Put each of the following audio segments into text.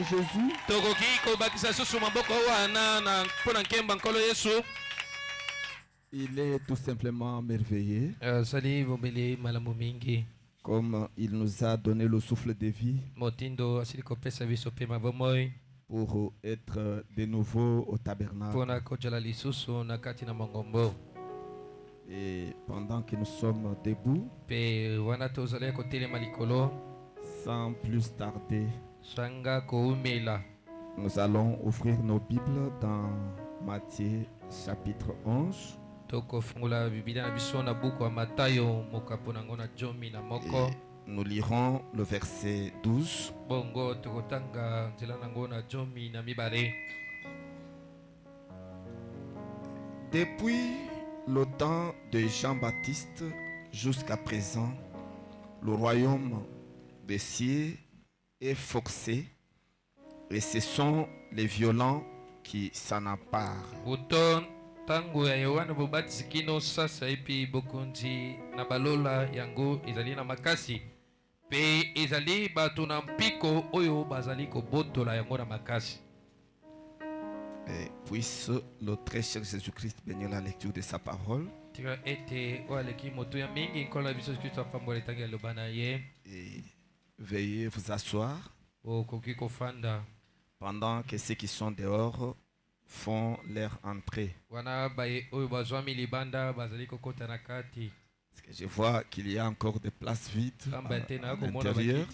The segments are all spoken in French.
Jésus. Il est tout simplement merveilleux. Comme il nous a donné le souffle de vie pour être de nouveau au tabernacle. Et pendant que nous sommes debout, sans plus tarder, nous allons ouvrir nos Bibles dans Matthieu chapitre 11. Et nous lirons le verset 12. Depuis le temps de Jean-Baptiste jusqu'à présent, le royaume des cieux est forcé et ce sont les violents qui s'en emparent. Tangu ya Yohana Mubatizi kino sasa ipi bokunzi na balola yango ezali na makasi pe ezali batu na mpiko oyo bazali ko botola yango na makasi. Et puisse le très cher Jésus-Christ bénir la lecture de sa parole. Et veuillez vous asseoir pendant que ceux qui sont dehors font leur entrée. Parce que je vois qu'il y a encore des places vides à l'intérieur.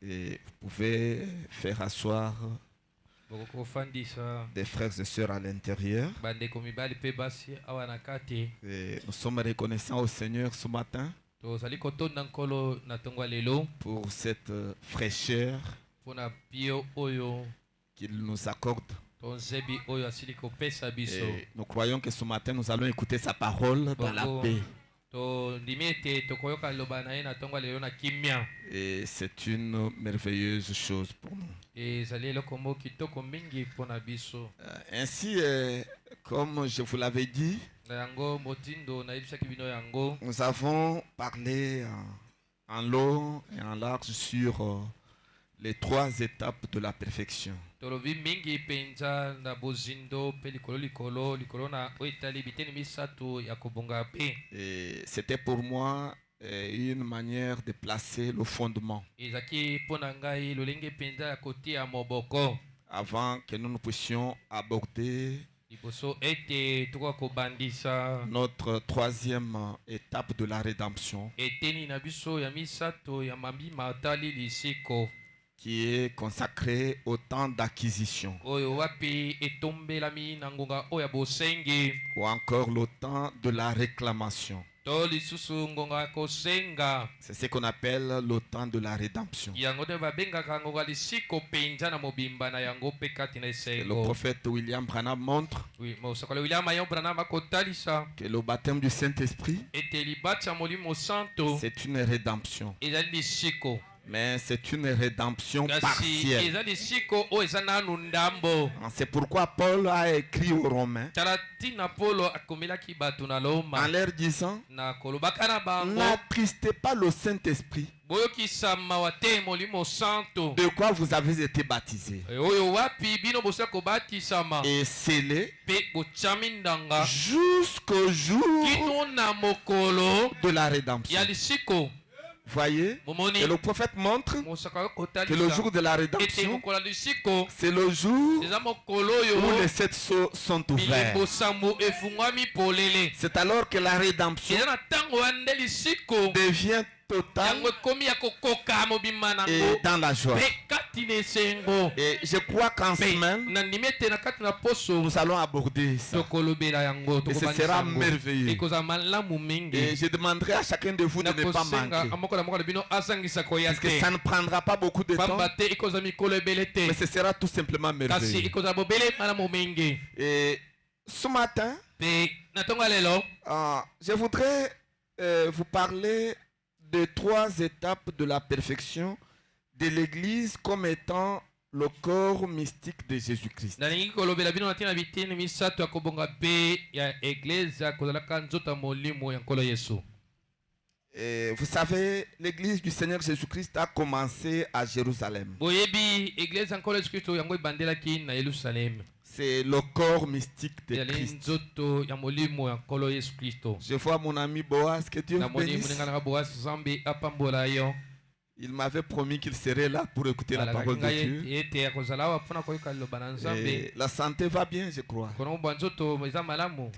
Et vous pouvez faire asseoir des frères et sœurs à l'intérieur. Et nous sommes reconnaissants au Seigneur ce matin pour cette fraîcheur qu'il nous accorde. Et nous croyons que ce matin nous allons écouter sa parole dans la paix. Et c'est une merveilleuse chose pour nous. Ainsi, comme je vous l'avais dit, nous avons parlé en long et en large sur les 3 étapes de la perfection. Et c'était pour moi une manière de placer le fondement avant que nous puissions aborder notre 3e étape de la rédemption, qui est consacré au temps d'acquisition ou encore le temps de la réclamation. C'est ce qu'on appelle le temps de la rédemption. Et le prophète William Branham montre que le baptême du Saint-Esprit, c'est une rédemption. Mais c'est une rédemption partielle. C'est pourquoi Paul a écrit aux Romains en leur disant: n'attristez pas le Saint-Esprit, de quoi vous avez été baptisés et scellés jusqu'au jour de la rédemption. Voyez, et le prophète montre que le jour de la rédemption, c'est le jour où les 7 sceaux sont ouverts. C'est alors que la rédemption devient totale et dans la joie. Et je crois qu'en semaine, nous allons aborder ça. Et ce sera merveilleux. Et je demanderai à chacun de vous de ne pas manquer. Parce que ça ne prendra pas beaucoup de temps. Mais ce sera tout simplement merveilleux. Et ce matin, je voudrais vous parler de 3 étapes de la perfection de l'Église comme étant le corps mystique de Jésus-Christ. Et vous savez, l'église du Seigneur Jésus-Christ a commencé à Jérusalem. C'est le corps mystique de Christ. Je vois mon ami Boaz, que Dieu bénisse. Il m'avait promis qu'il serait là pour écouter la parole de Dieu. Et la santé va bien, je crois.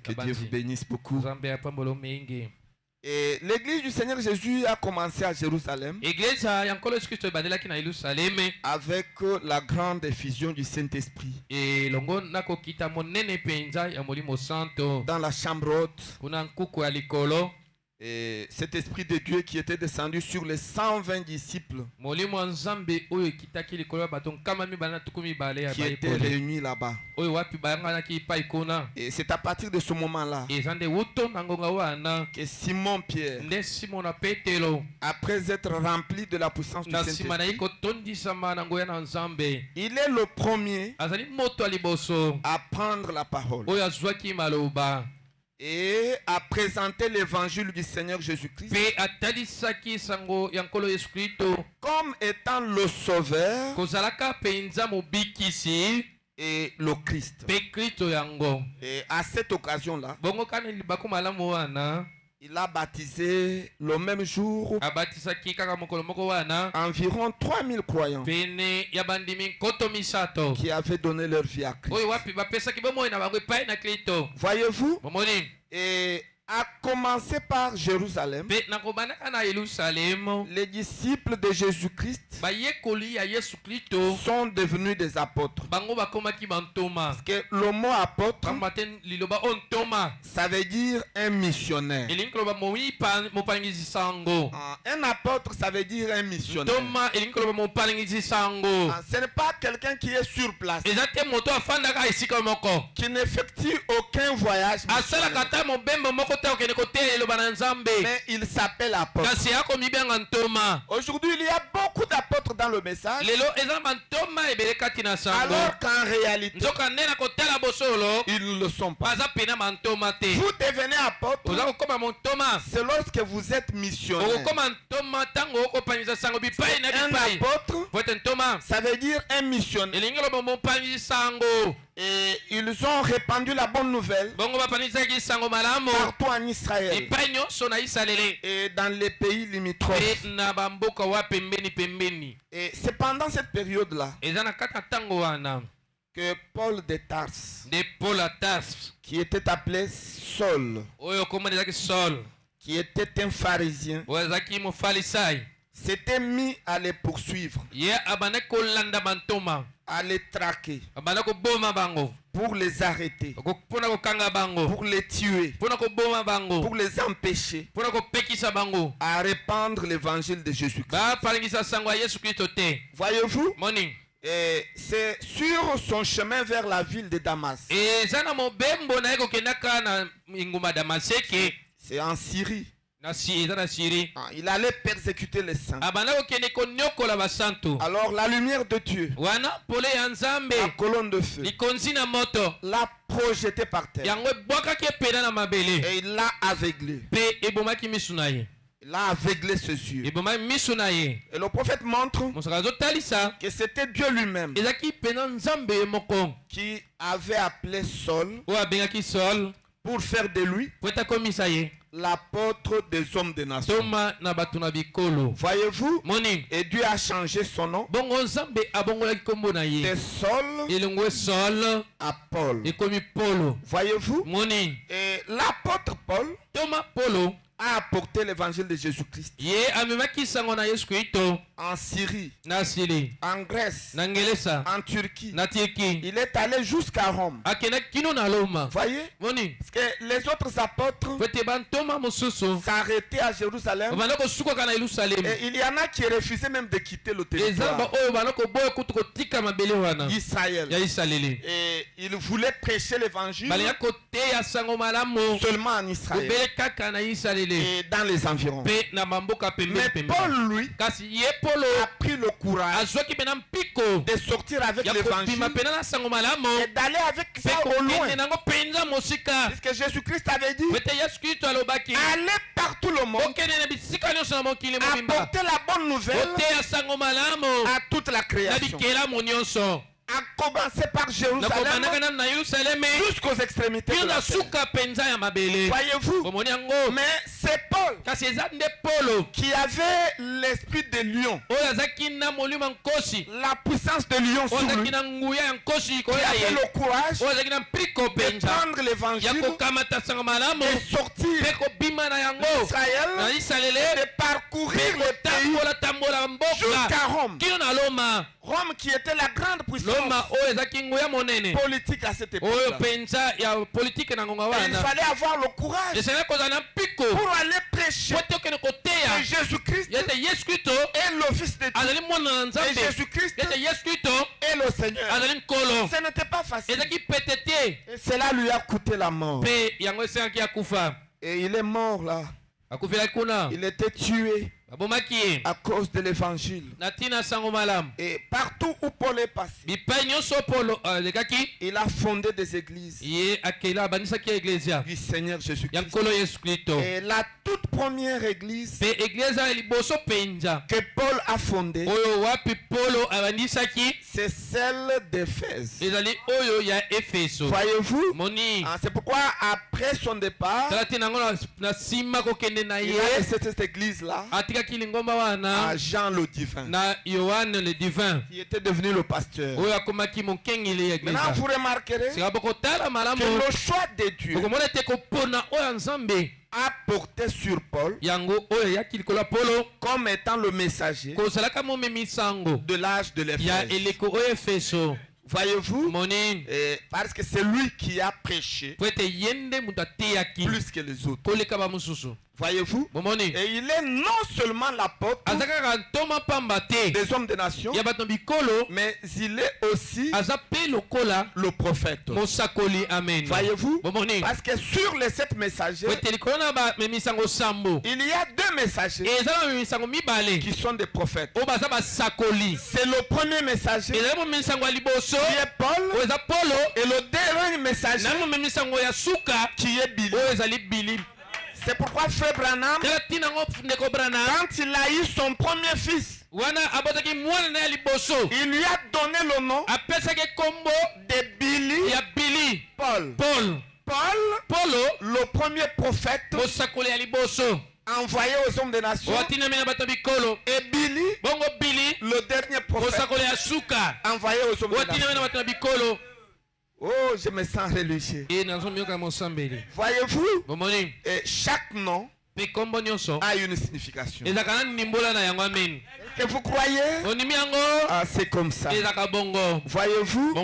Que Dieu vous bénisse beaucoup. Et l'église du Seigneur Jésus a commencé à Jérusalem avec la grande effusion du Saint-Esprit. Dans la chambre haute, et cet esprit de Dieu qui était descendu sur les 120 disciples qui étaient réunis là-bas. Et c'est à partir de ce moment-là que Simon Pierre, après être rempli de la puissance du Saint-Esprit, il est le premier à prendre la parole et à présenter l'évangile du Seigneur Jésus-Christ comme étant le Sauveur et le Christ. Et à cette occasion-là, il a baptisé le même jour environ 3000 croyants qui avaient donné leur vie à Christ. Voyez-vous, et à commencer par Jérusalem, les disciples de Jésus-Christ sont devenus des apôtres. Parce que le mot apôtre, ça veut dire un missionnaire. Un apôtre, ça veut dire un missionnaire. Ce n'est pas quelqu'un qui est sur place, qui n'effectue aucun voyage missionnaire. Mais il s'appelle apôtre. Aujourd'hui, il y a beaucoup d'apôtres dans le message, alors qu'en réalité, ils ne le sont pas. Vous devenez apôtre, c'est lorsque vous êtes missionnaire. Un apôtre, ça veut dire un missionnaire. Et ils ont répandu la bonne nouvelle partout en Israël et dans les pays limitrophes. Et c'est pendant cette période-là que Paul de Tarse, qui était appelé Saul, qui était un pharisien, s'était mis à les poursuivre, à les traquer, pour les arrêter, pour les tuer, pour les empêcher à répandre l'évangile de Jésus-Christ. Voyez-vous, et c'est sur son chemin vers la ville de Damas, c'est en Syrie, il allait persécuter les saints. Alors la lumière de Dieu, la colonne de feu, l'a projeté par terre et il l'a aveuglé. Il a aveuglé ses yeux. Et le prophète montre que c'était Dieu lui-même qui avait appelé Saul pour faire de lui l'apôtre des hommes des nations. Voyez-vous, et Dieu a changé son nom de Saul à Paul. Voyez-vous, et l'apôtre Paul a apporté l'évangile de Jésus-Christ en Syrie, en Grèce, en Turquie. Il est allé jusqu'à Rome. Voyez, parce que les autres apôtres s'arrêtaient à Jérusalem et il y en a qui refusaient même de quitter le territoire d'Israël. Et il voulait prêcher l'évangile seulement en Israël et dans les environs. Mais Paul, lui, a pris le courage de sortir avec l'évangile et d'aller avec ça au loin. C'est ce que Jésus-Christ avait dit. Allez partout le monde, apporter la bonne nouvelle à toute la création. A commencé par Jérusalem jusqu'aux extrémités de la terre. Voyez-vous, mais c'est Paul qui avait l'esprit de lion, la puissance de lion sur lui, qui avait le courage de prendre l'évangile et sortir d'Israël et de parcourir le pays jusqu'à Rome. Rome qui était la grande puissance politique à cette époque. Il fallait avoir le courage pour aller prêcher que Jésus-Christ est le Fils de Dieu et Jésus-Christ est le Seigneur. Ce n'était pas facile et cela lui a coûté la mort. Et il est mort là. Il était tué à cause de l'évangile. Et partout où Paul est passé, il a fondé des églises du Seigneur Jésus-Christ. Et la toute première église que Paul a fondée, c'est celle d'Éphèse. Voyez-vous, c'est pourquoi après son départ, il a laissé cette église-là à Jean le Divin, qui était devenu le pasteur. Maintenant, vous remarquerez que le choix de Dieu a porté sur Paul comme étant le messager de l'âge de l'Éphèse. Voyez-vous, parce que c'est lui qui a prêché plus que les autres. Voyez-vous, et il est non seulement l'apôtre des hommes des nations, mais il est aussi le prophète. Voyez-vous, parce que sur les 7 messagers, il y a 2 messagers qui sont des prophètes. C'est le premier messager qui est Paul, et le dernier messager qui est Billy. C'est pourquoi Frère Branham, quand il a eu son premier fils, il lui a donné le nom de Billy Paul. Paul, le premier prophète envoyé aux hommes des nations, et Billy, le dernier prophète envoyé aux hommes des nations. Oh, je me sens religieux. Voyez-vous, chaque nom a une signification. Que vous croyez? C'est comme ça. Voyez-vous,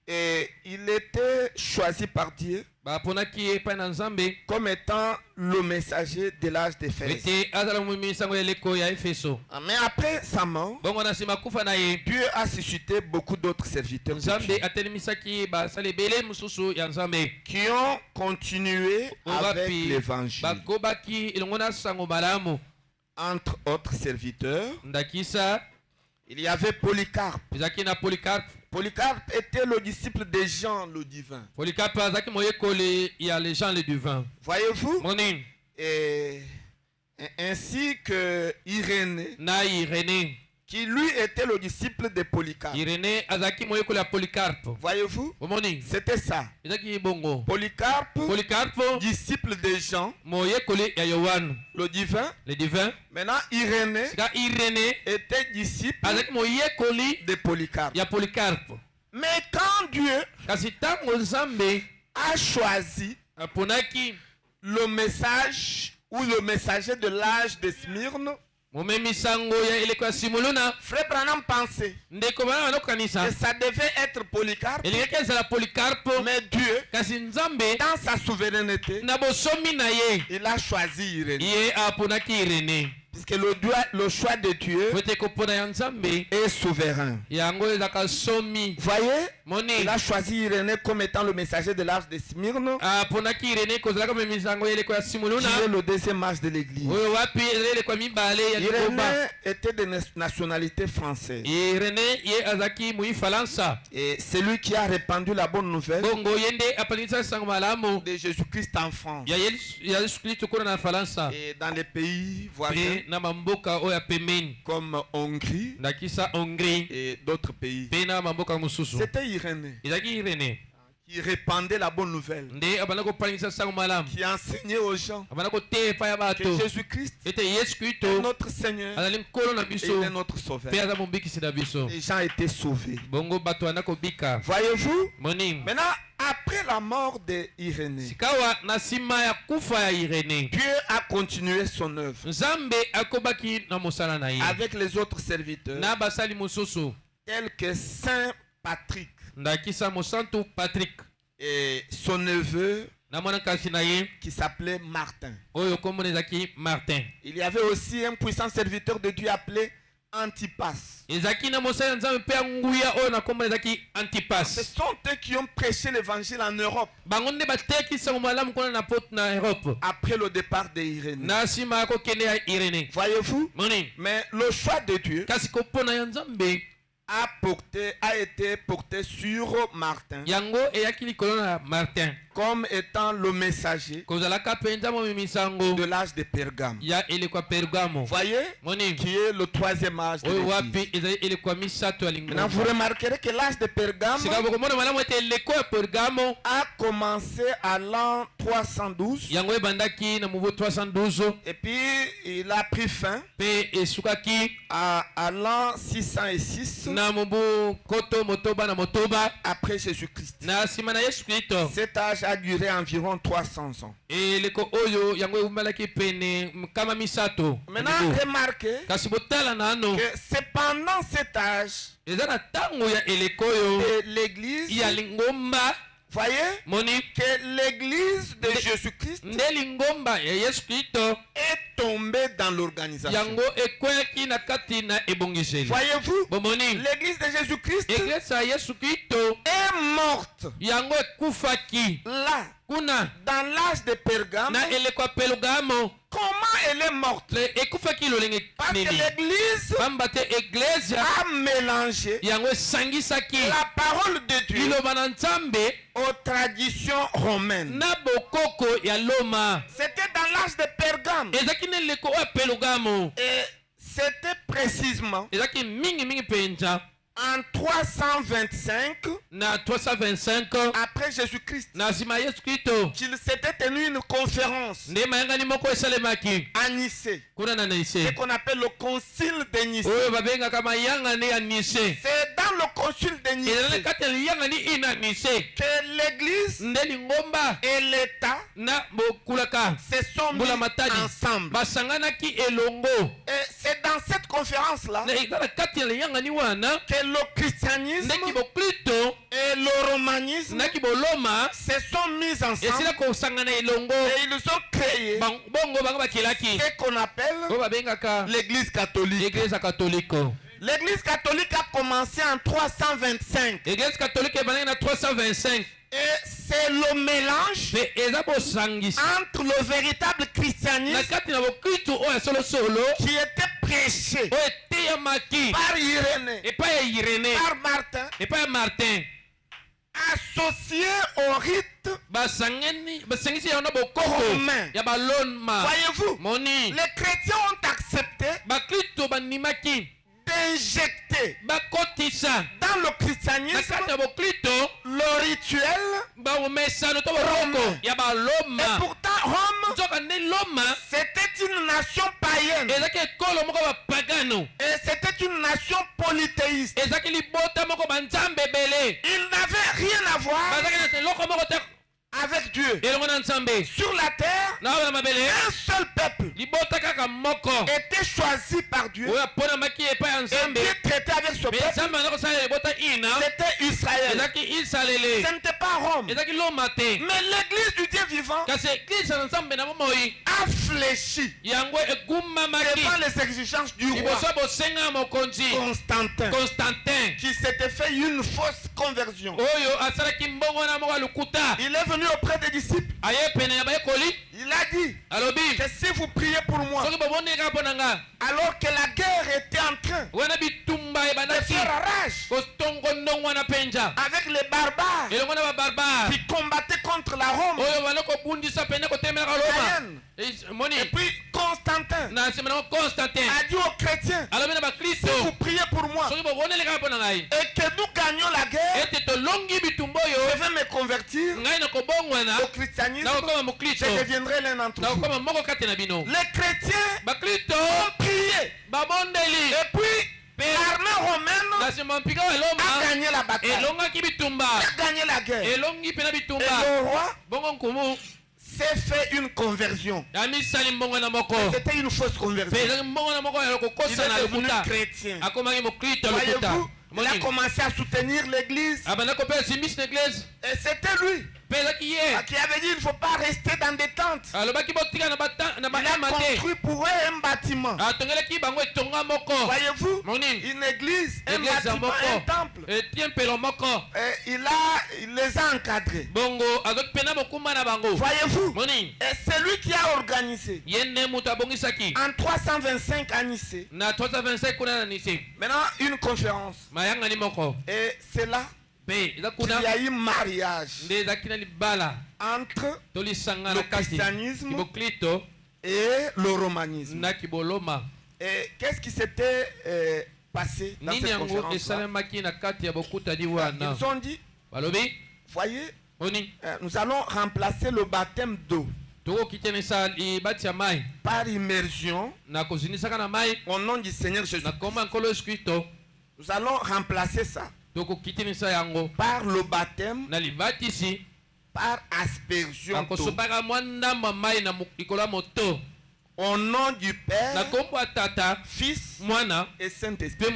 il était choisi par Dieu comme étant le messager de l'âge d'Éphèse. Mais après sa mort, Dieu a suscité beaucoup d'autres serviteurs qui ont continué avec l'évangile. Entre autres serviteurs, il y avait Polycarpe. Polycarpe était le disciple de Jean le Divin. Voyez-vous, ainsi que Irénée, qui lui était le disciple de Polycarpe. Voyez-vous, c'était ça. Polycarpe, disciple de Jean, le divin. Maintenant, Irénée était disciple de Polycarpe. Mais quand Dieu a choisi le message ou le messager de l'âge de Smyrne, Frère Branham pensait que ça devait être Polycarpe, mais Dieu, dans sa souveraineté, il a choisi Irénée Puisque le choix de Dieu est souverain. Voyez, il a choisi Irénée comme étant le messager de l'arche de Smyrne, qui est le deuxième arche de l'église. Irénée était de nationalité française. Et c'est lui qui a répandu la bonne nouvelle de Jésus-Christ en France et dans les pays voisins comme Hongrie et d'autres pays. C'était Irénée qui répandait la bonne nouvelle, qui enseignait aux gens que Jésus-Christ est notre Seigneur et il est notre Sauveur. Les gens étaient sauvés. Voyez-vous, maintenant, après la mort d'Irénée, Dieu a continué son œuvre avec les autres serviteurs tels que Saint Patrick et son neveu qui s'appelait Martin. Il y avait aussi un puissant serviteur de Dieu appelé Antipas. Ce sont eux qui ont prêché l'évangile en Europe après le départ d'Irénée. Voyez-vous, mais le choix de Dieu a été porté sur Martin comme étant le messager de l'âge de Pergame. Voyez, qui est le troisième âge de l'Église. Maintenant, vous remarquerez que l'âge de Pergame a commencé à l'an 312 et puis il a pris fin à l'an 606 après Jésus-Christ. Cet âge a duré environ 300 ans. Maintenant, remarquez que c'est pendant cet âge que l'Église, voyez, que l'Église de Jésus-Christ est tombée dans l'organisation. Voyez-vous, l'Église de Jésus-Christ est morte là, dans l'âge de Pergame. Comment elle est morte? Parce que l'Église a mélangé la parole de Dieu aux traditions romaines. C'était dans l'âge de Pergame. Et c'était précisément en 325 après Jésus-Christ qu'il s'était tenu une conférence à Nicée, ce qu'on appelle le concile de Nicée. C'est dans le concile de Nicée que l'Église et l'État se sont mis ensemble. Et c'est dans cette conférence-là que le christianisme et le romanisme se sont mis ensemble et ils ont créé ce qu'on appelle l'Église catholique. L'Église catholique a commencé en 325. Et c'est le mélange entre le véritable christianisme qui était prêché par Irénée, par Martin, associé au rite romain. Voyez-vous, les chrétiens ont accepté d'injecter dans le christianisme le rituel romain. Et pourtant Rome, c'était une nation païenne et c'était une nation polythéiste. Il n'avait rien à voir avec Dieu. Sur la terre, un seul peuple était choisi par Dieu et Dieu traitait avec ce peuple. C'était Israël. Israël. Ce n'était pas Rome. Mais l'église du Dieu vivant a fléchi devant les exigences du roi Constantin, qui s'était fait une fausse conversion. Il est venu auprès des disciples. Il a dit que si vous priez pour moi, alors que la guerre était en train de faire rage avec les barbares qui combattaient contre la Rome, et puis Constantin a dit aux chrétiens, si vous priez pour moi et que nous gagnons la guerre, je vais me convertir au christianisme, je deviendrai l'un d'entre vous. Les chrétiens ont prié, et puis l'armée romaine a gagné la bataille, a gagné la guerre, et le roi s'est fait une conversion. C'était une fausse conversion. Il est devenu chrétien. Voyez-vous, il a commencé à soutenir l'église. Et c'était lui qui avait dit il ne faut pas rester dans des tentes. Il a construit pour eux un bâtiment. Voyez-vous, une église, un bâtiment, un temple. Et il les a encadrés. Voyez-vous, et c'est lui qui a organisé en 325 à Nice. Maintenant une conférence. Et c'est là il y a eu mariage entre le christianisme et le romanisme. Et qu'est-ce qui s'était passé dans cette conférence? Ils ont dit, voyez, nous allons remplacer le baptême d'eau par immersion au nom du Seigneur Jésus. Nous allons remplacer ça par le baptême, par aspersion au nom du Père, Fils et Saint-Esprit.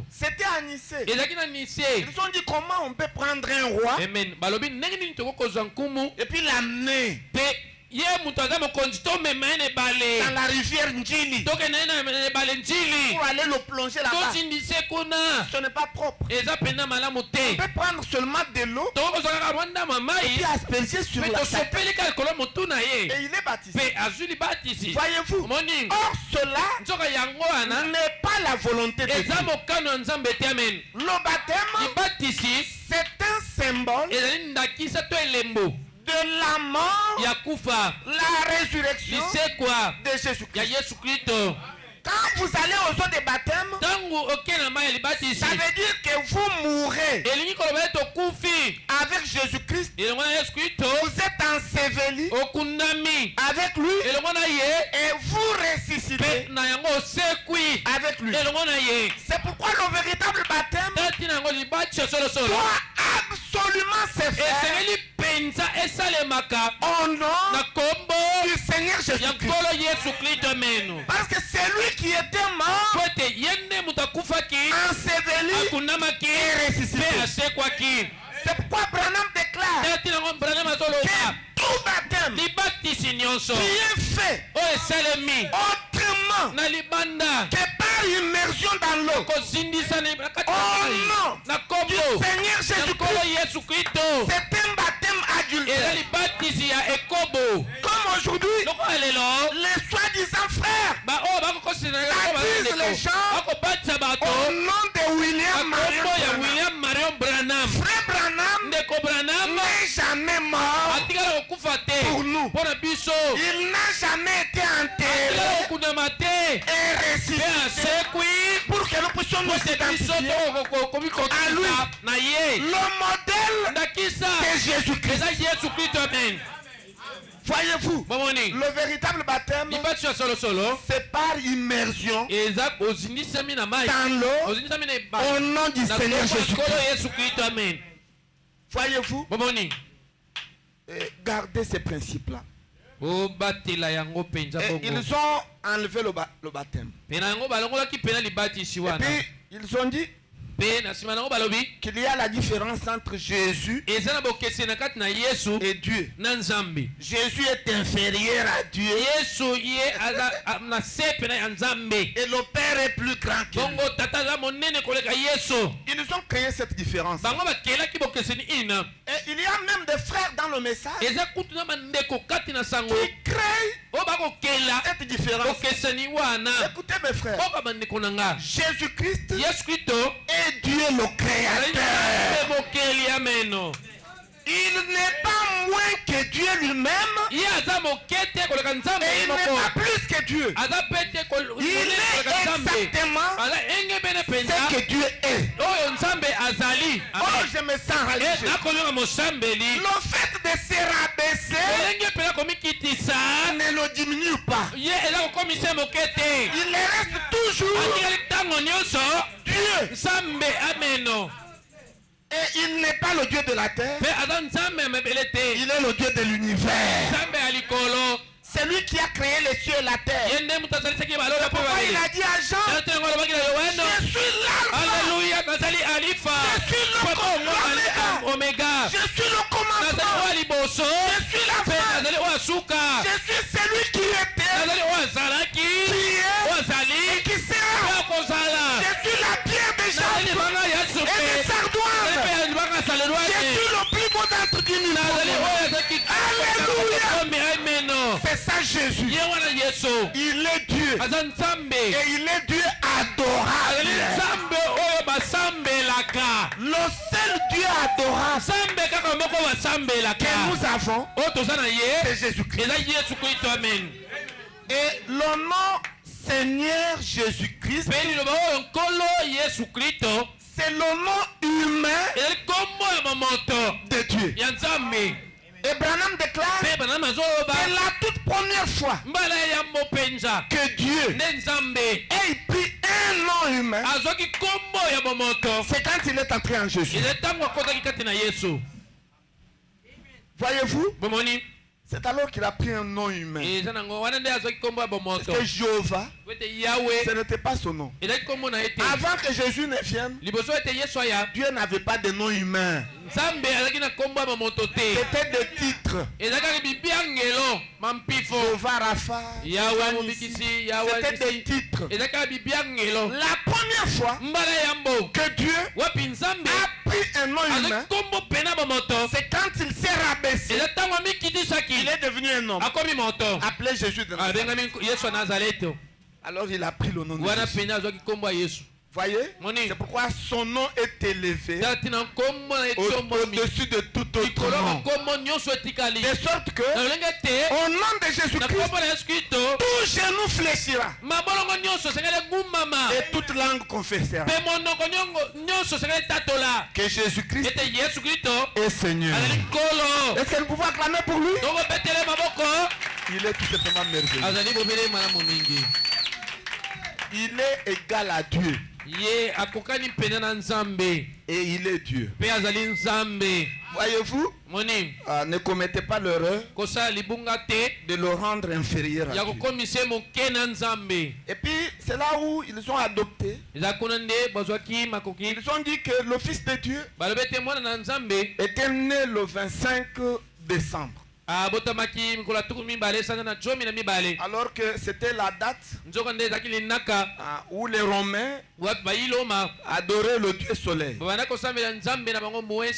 C'était à Nice. Ils ont dit comment on peut prendre un roi et puis l'amener dans la rivière Njili pour aller le plonger là-bas. Ce n'est pas propre. On peut prendre seulement de l'eau et puis asperger sur la tête. Et il est baptisé. Voyez-vous, or cela n'est pas la volonté de Dieu. Le baptême, c'est un symbole de la mort, la résurrection de Jésus-Christ. Quand vous allez aux eaux de baptême, ça veut dire que vous mourrez avec Jésus-Christ. Vous êtes enseveli avec lui et vous ressuscitez avec lui. C'est pourquoi le véritable baptême doit absolument se faire au nom du Seigneur Jésus-Christ. Parce que c'est lui qui était mort, enseveli et ressuscité. C'est pourquoi Branham déclare que tout baptême qui est fait autrement que par immersion dans l'eau au nom du Seigneur Jésus-Christ, c'est un baptême adultère. Comme aujourd'hui, les soi-disant frères baptisent les gens au nom de William Marion Branham. Frère Branham n'est jamais mort pour nous. Il n'a jamais été enterré et ressuscité pour que nous puissions nous identifier à lui. Le modèle de Jésus-Christ. Voyez-vous, le véritable baptême, c'est par immersion dans l'eau au nom du Seigneur Jésus-Christ. Voyez-vous, gardez ces principes-là. Et ils ont enlevé le baptême. Et puis, ils ont dit, qu'il y a la différence entre Jésus et Dieu. Jésus est inférieur à Dieu. Et le Père est plus grand que lui. Ils nous ont créé cette différence. Et il y a même des frères dans le message qui créent cette différence. Écoutez mes frères, Jésus-Christ est Dieu le Créateur. Il n'est pas moins que Dieu lui-même. Et il n'est pas plus que Dieu. Il est exactement ce que Dieu est. Oh, je me sens religieux. Le fait de se rabaisser ne le diminue pas. Il reste toujours Dieu. Et il n'est pas le Dieu de la terre. Il est le Dieu de l'univers. C'est lui qui a créé les cieux et la terre. Pourquoi il a dit à Jean, je suis l'alpha, je suis le oméga, je suis le commencement, je suis la fin, je suis celui qui était, qui est et qui sera. Je suis la pierre des gens et des sardoines. Je suis le plus beau d'entre 10 000. Alléluia. C'est ça Jésus. Il est Dieu. Et il est Dieu adorable. Le seul Dieu adorable que nous avons, c'est Jésus-Christ. Et le nom Seigneur Jésus-Christ, c'est le nom humain de Dieu. Et Branham déclare que la toute première fois que Dieu ait pris un nom humain, c'est quand il est entré en Jésus. Voyez-vous? C'est alors qu'il a pris un nom humain. Parce que Jéhovah, ce n'était pas son nom. Avant que Jésus ne vienne, Dieu n'avait pas de nom humain. C'était des titres. Jéhovah Rapha, c'était des titres. La première fois que Dieu a pris un nom humain, c'est quand il s'est rabaissé. Il est devenu un homme appelé Jésus de Nazareth. Alors il a pris le nom de Jésus. Voyez, c'est pourquoi son nom est élevé au-dessus de tout autre nom. De sorte que au nom de Jésus-Christ, tout genou fléchira et toute langue confessera que Jésus-Christ est Seigneur. Est-ce que nous pouvons acclamer pour lui? Il est tout simplement merveilleux. Il est égal à Dieu. Et il est Dieu. Voyez-vous, ne commettez pas l'erreur de le rendre inférieur à Dieu. Et puis c'est là où ils ont adopté. Ils ont dit que le Fils de Dieu était né le 25 décembre. Alors que c'était la date où les Romains adoraient le Dieu soleil.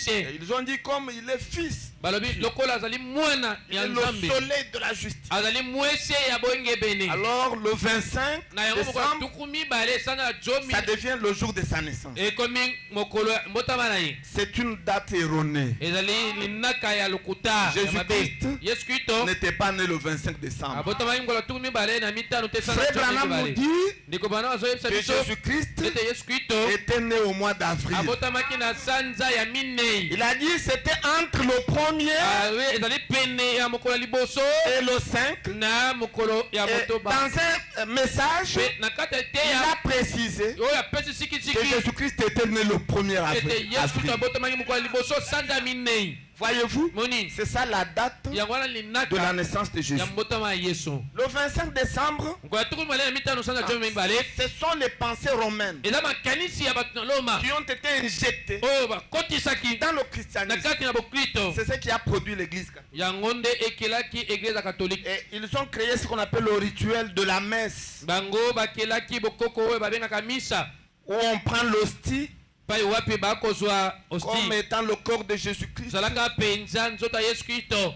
Et ils ont dit comme il est fils, il est le soleil de la justice. Alors le 25 décembre, ça devient le jour de sa naissance. C'est une date erronée. Jésus-Christ n'était pas né le 25 décembre. Frère Branham nous dit que Jésus-Christ était né au mois d'avril. Il a dit c'était entre le 1er et le 5. Et dans un message, il a précisé que Jésus-Christ était né le 1er avril. Voyez-vous, c'est ça la date de la naissance de Jésus. Le 25 décembre, ce sont les pensées romaines qui ont été injectées dans le christianisme. C'est ce qui a produit l'église catholique. Et ils ont créé ce qu'on appelle le rituel de la messe, où on prend l'hostie comme étant le corps de Jésus-Christ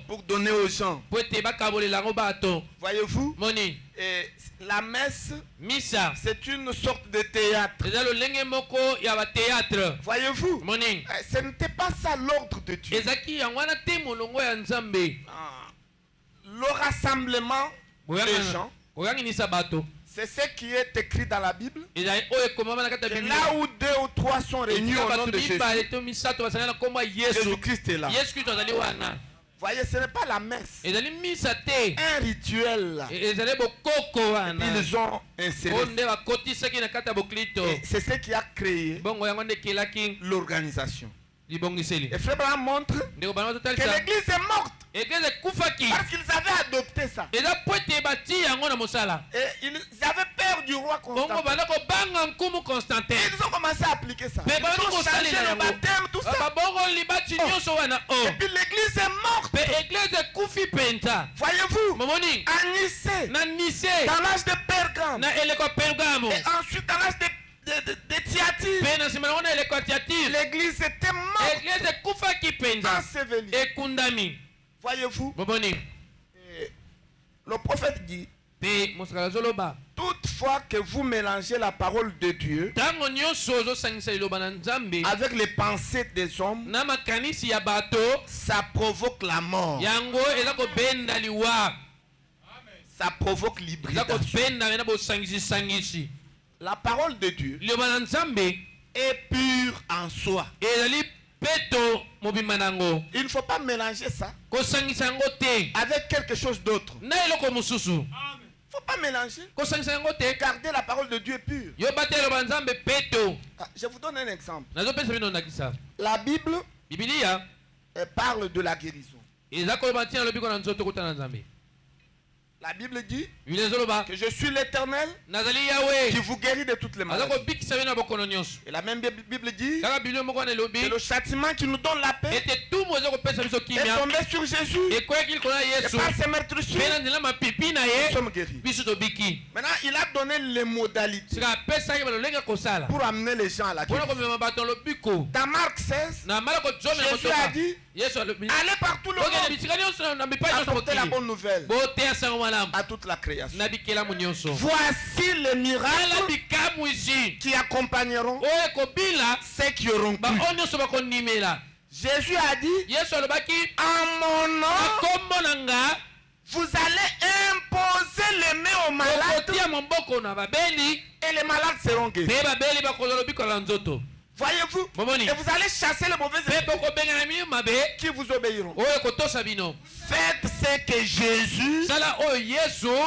pour donner aux gens. Voyez-vous, la messe, c'est une sorte de théâtre. Voyez-vous, ce n'était pas ça l'ordre de Dieu. Le rassemblement des gens, c'est ce qui est écrit dans la Bible. Et là où 2 ou 3 sont réunis au nom de Jésus, Jésus-Christ est là. Voyez, ce n'est pas la messe. Un rituel. Ils ont inséré. C'est ce qui a créé l'organisation. Et Frère Branham montre que l'église est morte. Parce qu'ils avaient adopté ça. Et ils avaient peur du roi Constantin. Et ils ont commencé à appliquer ça. Ils ont changé le baptême, tout ça. Et puis l'église est morte. Voyez-vous, à Nicée, dans l'âge de Pergame, et ensuite dans l'âge de Thyatire, l'église était morte, ensevelie. Voyez-vous, le prophète dit, toutefois que vous mélangez la parole de Dieu avec les pensées des hommes, ça provoque la mort. Ça provoque l'hybridation. La parole de Dieu est pure en soi. Il ne faut pas mélanger ça avec quelque chose d'autre. Il ne faut pas mélanger. Garder la parole de Dieu pure. Je vous donne un exemple. La Bible parle de la guérison. La Bible dit que je suis l'Éternel qui vous guérit de toutes les maladies. Et la même Bible dit que le châtiment qui nous donne la paix est tombé sur Jésus. Et par ses meurtrissures, nous sommes guéris. Maintenant, il a donné les modalités pour amener les gens à la guérison. Dans Marc 16, Jésus a dit, allez partout le monde, apportez la bonne nouvelle à toute la création. Voici les miracles qui accompagneront ceux qui auront cru. Jésus a dit, en mon nom, vous allez imposer les mains aux malades et les malades seront guéris. Voyez-vous, et vous allez chasser les mauvais esprits qui vous obéiront. Faites ce que Jésus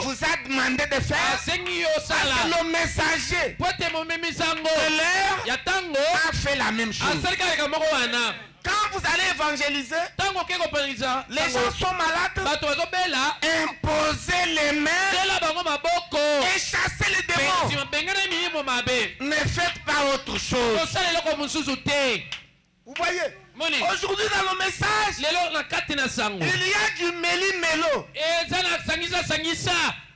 vous a demandé de faire. Le messager de l'heure a fait la même chose. Quand vous allez évangéliser, les gens sont malades, imposez les mains et chassez les démons. Ne faites pas autre chose. Vous voyez, aujourd'hui dans le message, il y a du méli-mélo.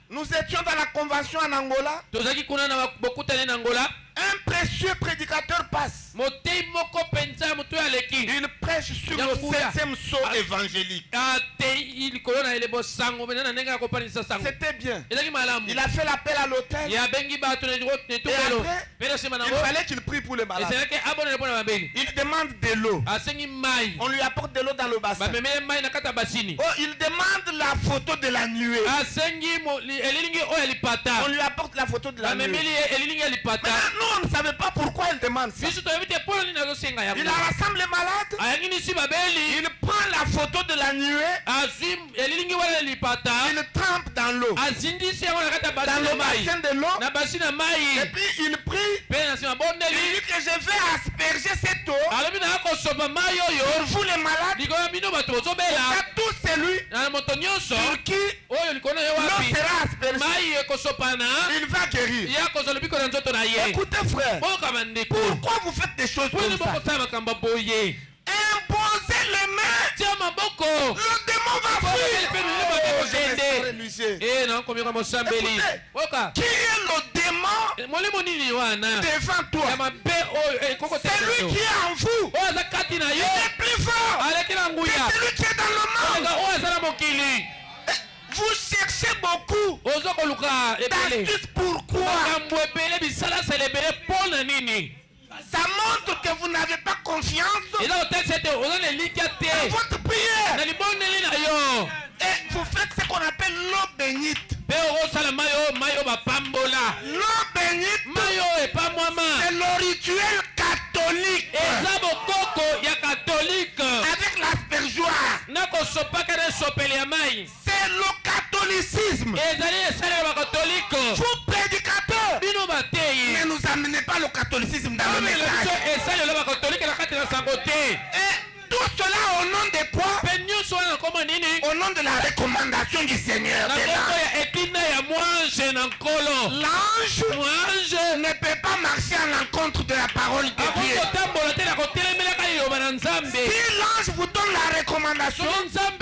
Nous étions dans la convention en Angola. Un précieux prédicateur passe. Il prêche sur le 7e saut évangélique. C'était bien. Il a fait l'appel à l'autel. Et après, il fallait qu'il prie pour les malades. Il demande de l'eau. On lui apporte de l'eau dans le bassin. Oh, il demande la photo de la nuée. On lui apporte la photo de la nuée. On ne savait pas pourquoi il demande ça. Il rassemble les malades. Il prend la photo de la nuée. Il trempe dans l'eau. Dans le bassin de l'eau. Et puis il prie. Il dit que que je vais asperger cette eau pour vous les malades, à tout celui sur qui l'eau sera aspergée, il va guérir. Écoutez frère, pourquoi vous faites des choses comme ça? Imposez les mains, le démon va fuir. Qui est le démon devant toi? C'est lui qui est en vous. Il est plus fort que celui qui est dans le monde. Vous cherchez beaucoup d'astuces. Pourquoi? Ça montre que vous n'avez pas confiance dans votre prière. Et vous faites ce qu'on appelle l'eau bénite. L'eau bénite, c'est le rituel catholique. Avec l'aspergeoire. C'est le catholicisme. Vous prédicateurs, ne nous amenez pas le catholicisme dans le message. Et tout cela au nom de quoi? Au nom de la recommandation du Seigneur. L'ange ne peut pas marcher à l'encontre de la parole de Dieu. Si l'ange vous donne la recommandation, cette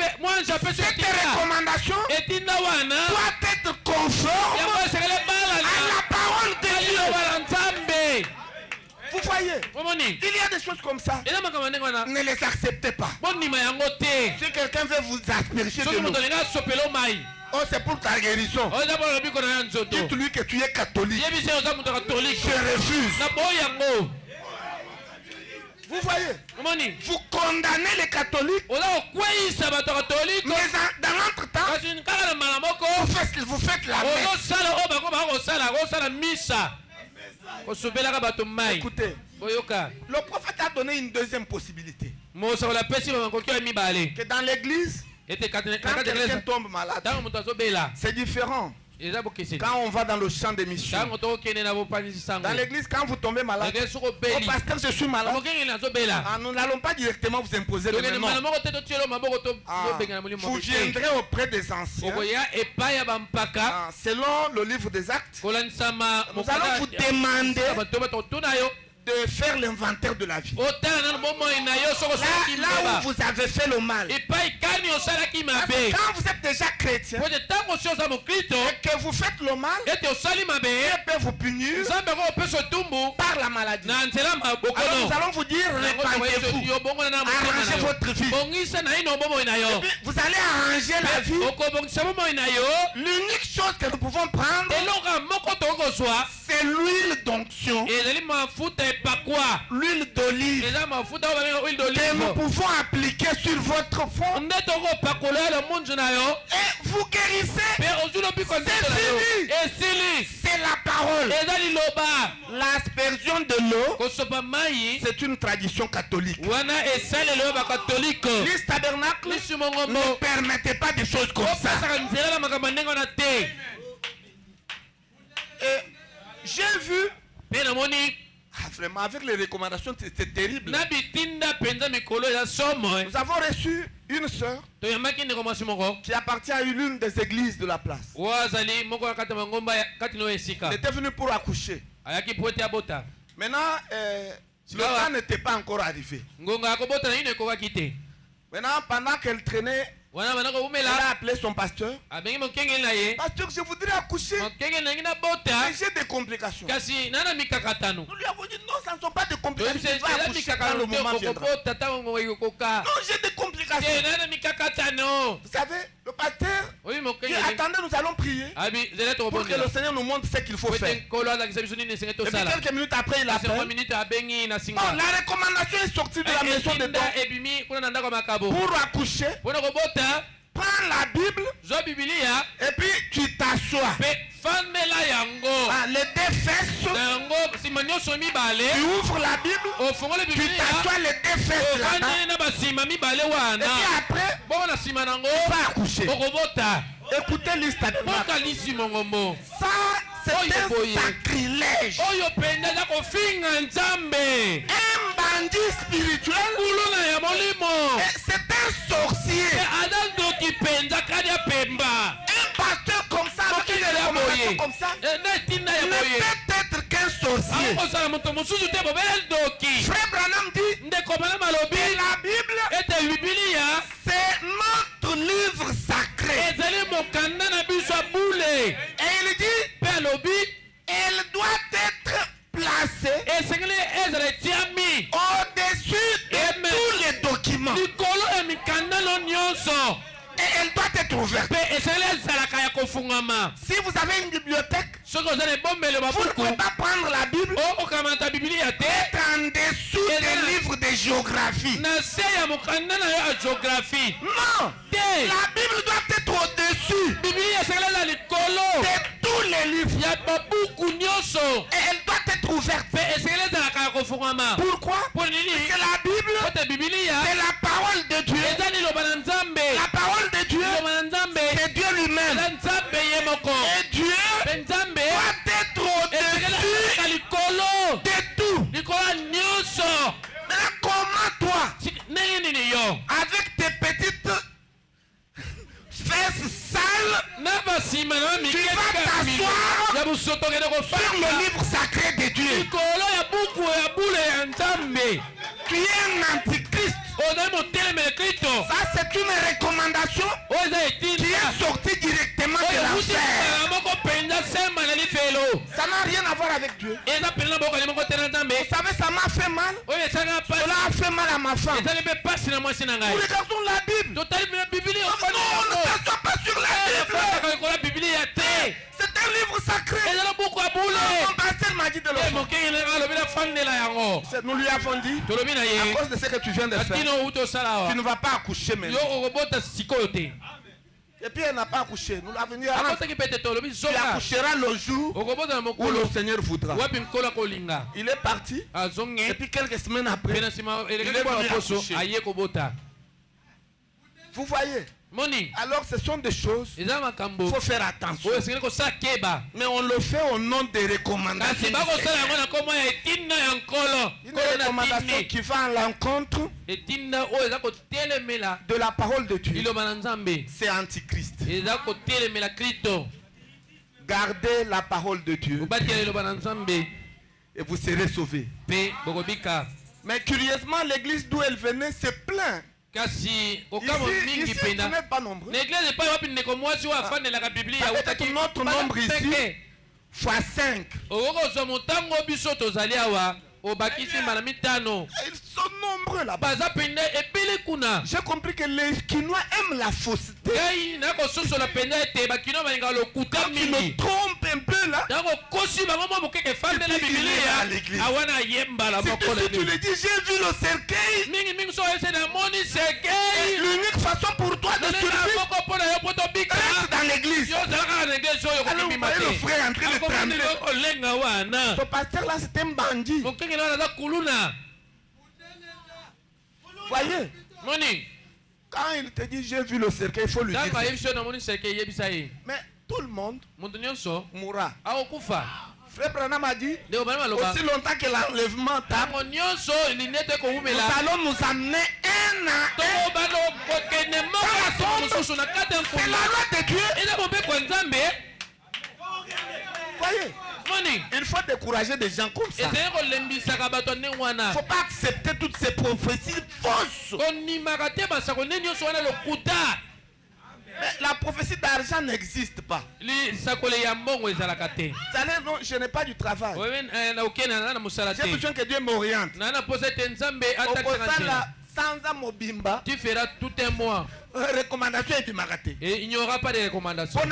recommandation doit être conforme à la parole de Dieu. Vous voyez, il y a des choses comme ça. Ne les acceptez pas. Si quelqu'un veut vous asperger de l'eau, oh, c'est pour ta guérison. Dites-lui que tu es catholique. Je refuse. Vous voyez, vous condamnez les catholiques, mais dans l'entretemps, vous faites la messe. Écoutez, le prophète a donné une deuxième possibilité. Que dans l'église, quand quelqu'un tombe malade, c'est différent. Quand on va dans le champ de mission, dans l'église, quand vous tombez malade, au pasteur, je suis malade, nous n'allons pas directement vous imposer le même nom. Vous viendrez auprès des anciens. Selon le livre des Actes, nous allons vous demander de faire l'inventaire de la vie. Là où vous avez fait le mal. Quand vous êtes déjà chrétien et que vous faites le mal, Dieu peut vous punir par la maladie. Alors nous allons vous dire, répandez-vous, arrangez votre vie. Et puis vous allez arranger la vie. L'unique chose que nous pouvons prendre, c'est l'huile d'onction. L'huile d'olive que nous pouvons appliquer sur votre front et vous guérissez. C'est fini. C'est la parole. L'aspersion de l'eau, c'est une tradition catholique. L'Église tabernacle ne permettait pas des choses comme ça. Et j'ai vu, vraiment, avec les recommandations, c'était terrible. Nous avons reçu une sœur qui appartient à l'une des églises de la place. Elle était venue pour accoucher. Maintenant, le temps n'était pas encore arrivé. Maintenant, pendant qu'elle traînait, elle a appelé son pasteur. Pasteur, je voudrais accoucher, mais j'ai des complications. Nous lui avons dit non, ça ne sont pas des complications. Tu vas accoucher quand le moment viendra. Non, j'ai des complications. Vous savez, le pasteur dit attendez, nous allons prier pour que le Seigneur nous montre ce qu'il faut faire. Et puis quelques minutes après, il appelle. Bon, la recommandation est sortie de la maison de Dieu pour accoucher. Prends la Bible et puis tu t'assois. Les deux fesses, tu ouvres la Bible, tu t'assois les deux fesses là-bas. Et puis après, tu vas accoucher. Écoutez l'histoire. Ça, c'est un sacrilège. Un bandit spirituel. C'est un sorcier. Un pasteur comme ça, avec une recommandation comme ça, ne peut être qu'un sorcier. Frère Branham dit que la Bible, c'est notre livre sacré. Et il dit, elle doit être placée au-dessus de tous les documents. Et elle doit être ouverte. Si vous avez une bibliothèque, vous ne pouvez pas prendre la Bible et être en dessous des livres de géographie. Non, la Bible doit être au-dessus de tous les livres. Et elle doit être ouverte. Pourquoi? Parce que la Bible, c'est la parole de Dieu. La parole de Dieu, c'est Dieu lui-même. Et Dieu doit être au-dessus de tout. Mais comment toi, avec tes petites fesses sales, tu vas t'asseoir sur le livre sacré de Dieu? Tu es un antichrist. Ça, c'est une recommandation qui est sortie directement de l'enfer. Ça n'a rien à voir avec Dieu. Vous savez, ça m'a fait mal. Cela a fait mal à ma femme. Nous regardons la Bible. Non, ne s'assoit pas sur la Bible. C'est un livre sacré. Mon pasteur m'a dit de le faire. Nous lui avons dit, à cause de ce que tu viens de faire, tu ne vas pas accoucher maintenant. Et puis elle n'a pas accouché. Nous l'avons dit, tu accoucheras le jour où le Seigneur voudra. Il est parti. Et puis quelques semaines après, il est venu accoucher. Vous voyez? Alors ce sont des choses, il faut faire attention. Mais on le fait au nom des recommandations. Une recommandation qui va à l'encontre de la parole de Dieu. C'est antichrist. Gardez la parole de Dieu et vous serez sauvés. Mais curieusement, l'église d'où elle venait se plaint. Ici, vous n'êtes pas nombreux. Notre nombre ici, fois 5. Ils sont nombreux là-bas. J'ai compris que les Kinois aiment la fausseté. Quand tu me trompes un peu là, si tu le dis, j'ai vu le cercueil, l'unique façon pour toi de survivre, reste dans l'église. Alors vous voyez le frère en train de trembler. Ce pasteur là c'est un bandit. Voyez, quand il te dit j'ai vu le cercueil, il faut lui dire. Mais tout le monde mourra. Frère Branham a dit, aussi longtemps que l'enlèvement tape, nous allons nous amener un à un. C'est la loi de Dieu. Voyez, il faut décourager des gens comme ça. Il ne faut pas accepter toutes ces prophéties fausses. Mais la prophétie d'argent n'existe pas. Vous savez, non, je n'ai pas du travail. J'ai besoin que Dieu m'oriente. Tu feras tout un mois. Recommandation et et il n'y aura pas de recommandation. Le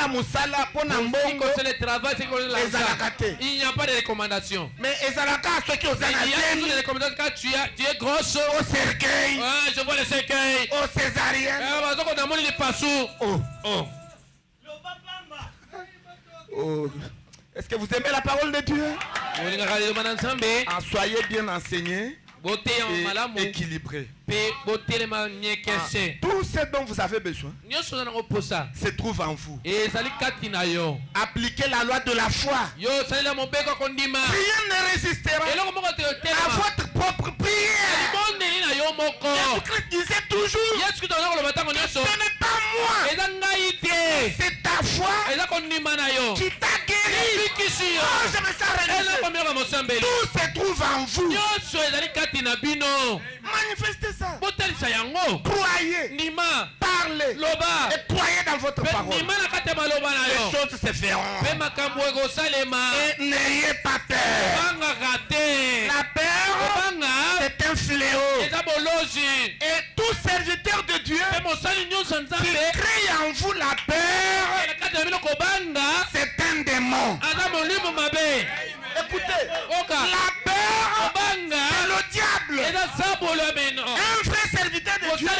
travail, il n'y a pas de recommandation. Mais il y a des recommandations quand tu es grosse. Au cercueil. Je vois le cercueil. Au césarien. Oh. Est-ce que vous aimez la parole de Dieu? Soyez bien enseignés. et équilibré. Tout ce dont vous avez besoin se trouve en vous. Appliquez la loi de la foi. Rien ne résistera à votre propre prière. Jésus-Christ disait toujours que ce n'est pas moi, c'est ta foi qui t'a guéri. Oh, je me sens religieux. Tout se trouve en vous. Manifestez ça. Croyez, parlez et croyez dans votre parole. Les choses se feront. Et n'ayez pas peur. La peur, c'est un fléau. Et tout serviteur de Dieu qui crée en vous la peur, c'est un démon. Écoutez, la peur, c'est le diable. Un vrai serviteur de Dieu a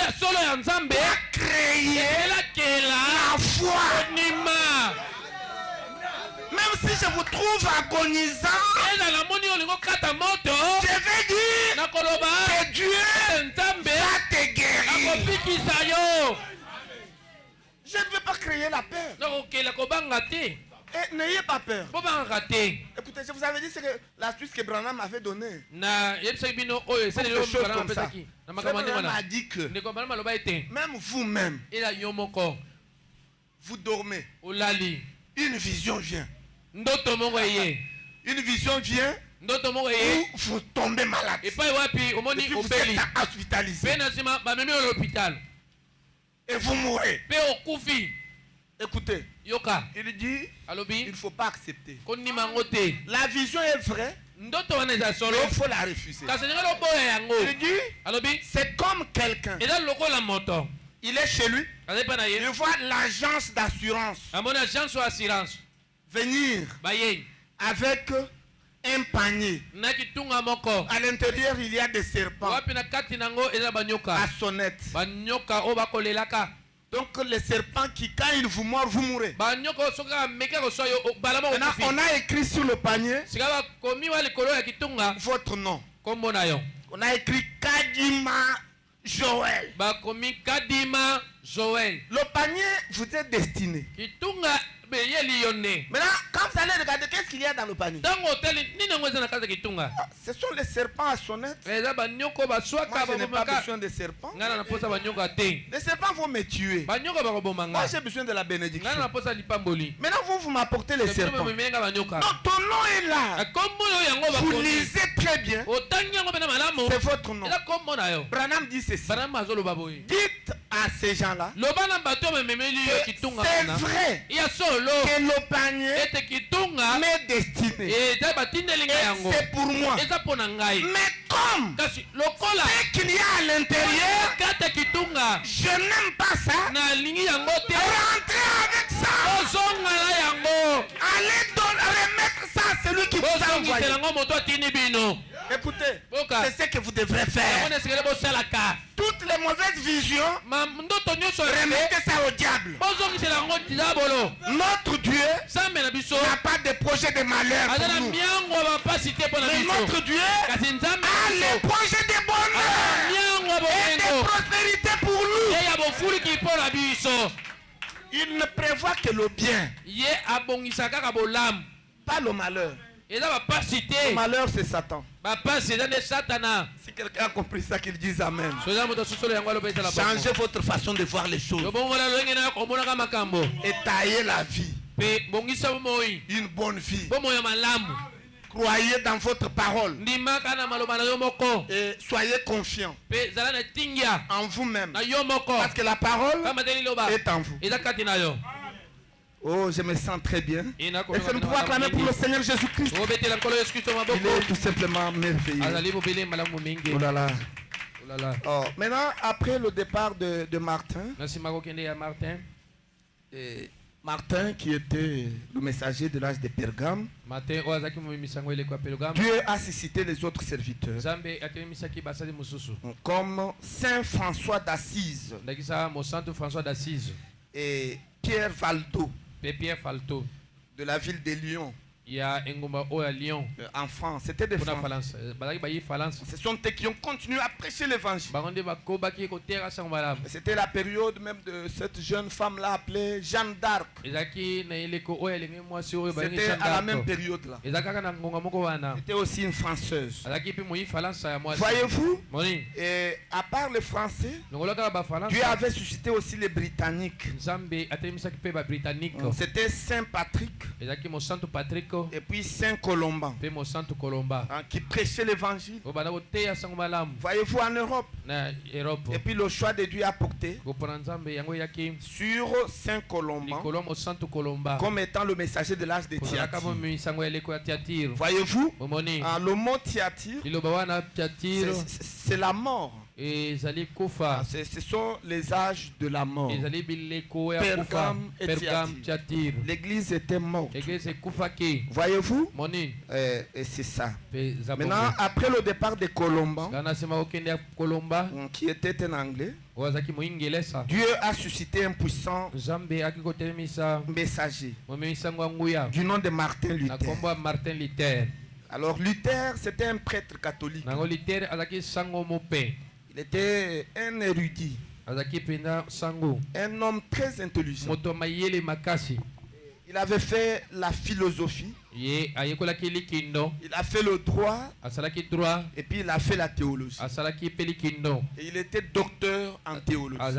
créé la foi. Même si je vous trouve agonisant, je vais dire que Dieu va te guérir. Je ne veux pas créer la peur. Et n'ayez pas peur. Écoutez, je vous avais dit que l'astuce que Branham m'avait donnée. Quelque chose comme ça. Branham a dit que même vous-même, vous dormez. Une vision vient. Une vision vient où vous tombez malade. Et puis vous êtes hospitalisé. Et vous mourrez. Écoutez, il dit il ne faut pas accepter. La vision est vraie, mais il faut la refuser. Il dit c'est comme quelqu'un. Il est chez lui, il voit l'agence d'assurance venir avec un panier. À l'intérieur, il y a des serpents à sonnette. Donc les serpents qui, quand ils vous mordent, vous mourrez. Maintenant, on a écrit sur le panier votre nom. On a écrit Kadima Joël. Le panier vous est destiné. Maintenant, quand vous allez regarder, qu'est-ce qu'il y a dans le panier? Ce sont les serpents à sonnette. Moi, je n'ai pas besoin de serpents. Les serpents vont me tuer. Moi, j'ai besoin de la bénédiction. Maintenant, vous m'apportez les serpents. Donc, ton nom est là. Vous lisez très bien. C'est votre nom. Branham dit ceci. Dites à ces gens-là que c'est vrai que le panier m'est destiné. Et c'est pour moi. Mais comme ce qu'il y a à l'intérieur, je n'aime pas ça. Rentrez avec ça. Allez remettre ça à celui qui vous a envoyé. Écoutez, c'est ce que vous devrez faire. Toutes les mauvaises visions, remettez ça au diable. Notre Dieu n'a pas de projet de malheur pour nous. Mais notre Dieu a les projets de bonheur et de prospérité pour nous. Il ne prévoit que le bien, pas le malheur. Le malheur, c'est Satan. Si quelqu'un a compris ça, qu'il dise Amen. Changez votre façon de voir les choses. Et taillez la vie. Une bonne vie. Croyez dans votre parole. Et soyez confiants en vous-même. Parce que la parole est en vous. Oh, je me sens très bien. Est-ce que nous pouvons acclamer pour le Seigneur Jésus-Christ? Il est tout simplement merveilleux. Oh là là. Oh, maintenant, après le départ de Martin, Martin qui était le messager de l'âge de Pergame, Dieu a suscité les autres serviteurs comme Saint François d'Assise et Pierre Falto de la ville de Lyon. en France, c'était des Français. Ce sont eux qui ont continué à prêcher l'évangile. C'était la période même de cette jeune femme-là appelée Jeanne d'Arc. C'était à la même période là. C'était aussi une Française. Voyez-vous, et à part les Français, Dieu avait suscité aussi les Britanniques. C'était Saint Patrick et puis Saint Colomban qui prêchait l'évangile. Voyez-vous, en Europe. Et puis le choix de Dieu a porté sur Saint Colomban comme étant le messager de l'âge de Thyatire. Voyez-vous, le mot Thyatire, c'est la mort. Ce sont les âges de la mort. Pergame et Thyatire. L'église était morte. Voyez-vous, et c'est ça. Maintenant, après le départ de Colomban, qui était un Anglais, Dieu a suscité un puissant messager du nom de Martin Luther. Alors Luther, c'était un prêtre catholique. Il était un érudit, un homme très intelligent. Il avait fait la philosophie, il a fait le droit, et puis il a fait la théologie. Et il était docteur en théologie. Très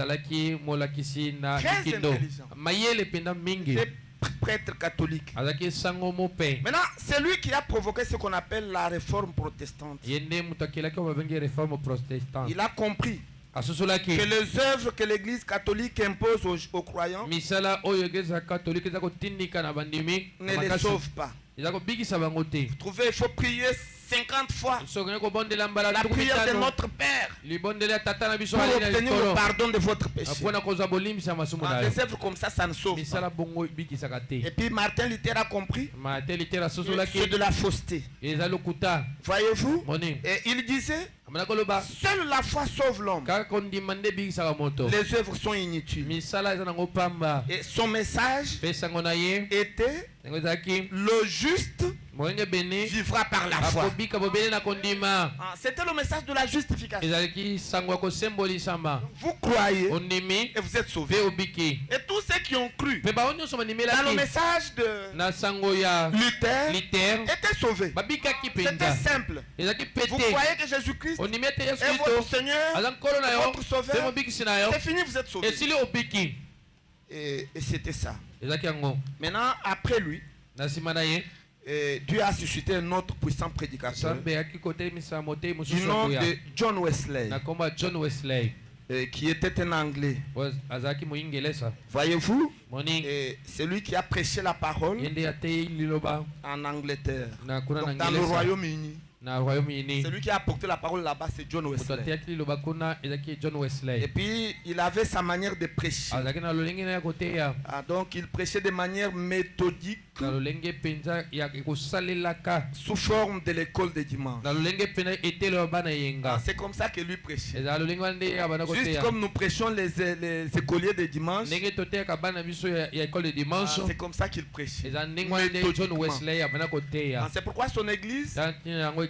intelligent. Il était prêtre catholique. Maintenant, c'est lui qui a provoqué ce qu'on appelle la réforme protestante. Il a compris que les œuvres que l'église catholique impose aux croyants ne les sauvent pas. Vous trouvez, il faut prier 50 fois la prière de notre Père pour obtenir le pardon de votre péché. Des œuvres comme ça ne sauve pas. Et puis Martin Luther a compris c'est de la fausseté. Voyez-vous, et il disait seule la foi sauve l'homme. Les œuvres sont inutiles. Et son message était le juste vivra par la foi. C'était le message de la justification. Vous croyez et vous êtes sauvés. Et tous ceux qui ont cru dans le message de Luther étaient sauvés. C'était simple. Vous croyez que Jésus-Christ est votre Seigneur, votre Sauveur. C'est fini, vous êtes sauvés. Et c'était ça. Maintenant, après lui, Dieu a suscité un autre puissant prédicateur du nom de John Wesley, qui était un Anglais. Voyez-vous, c'est lui qui a prêché la parole en Angleterre, donc dans le Royaume-Uni. Celui qui a apporté la parole là-bas, c'est John Wesley. Et puis, il avait sa manière de prêcher. Donc, il prêchait de manière méthodique, sous forme de l'école de dimanche. C'est comme ça que lui prêchait. Juste comme nous prêchons les écoliers de dimanche, c'est comme ça qu'il prêchait. C'est pourquoi son église,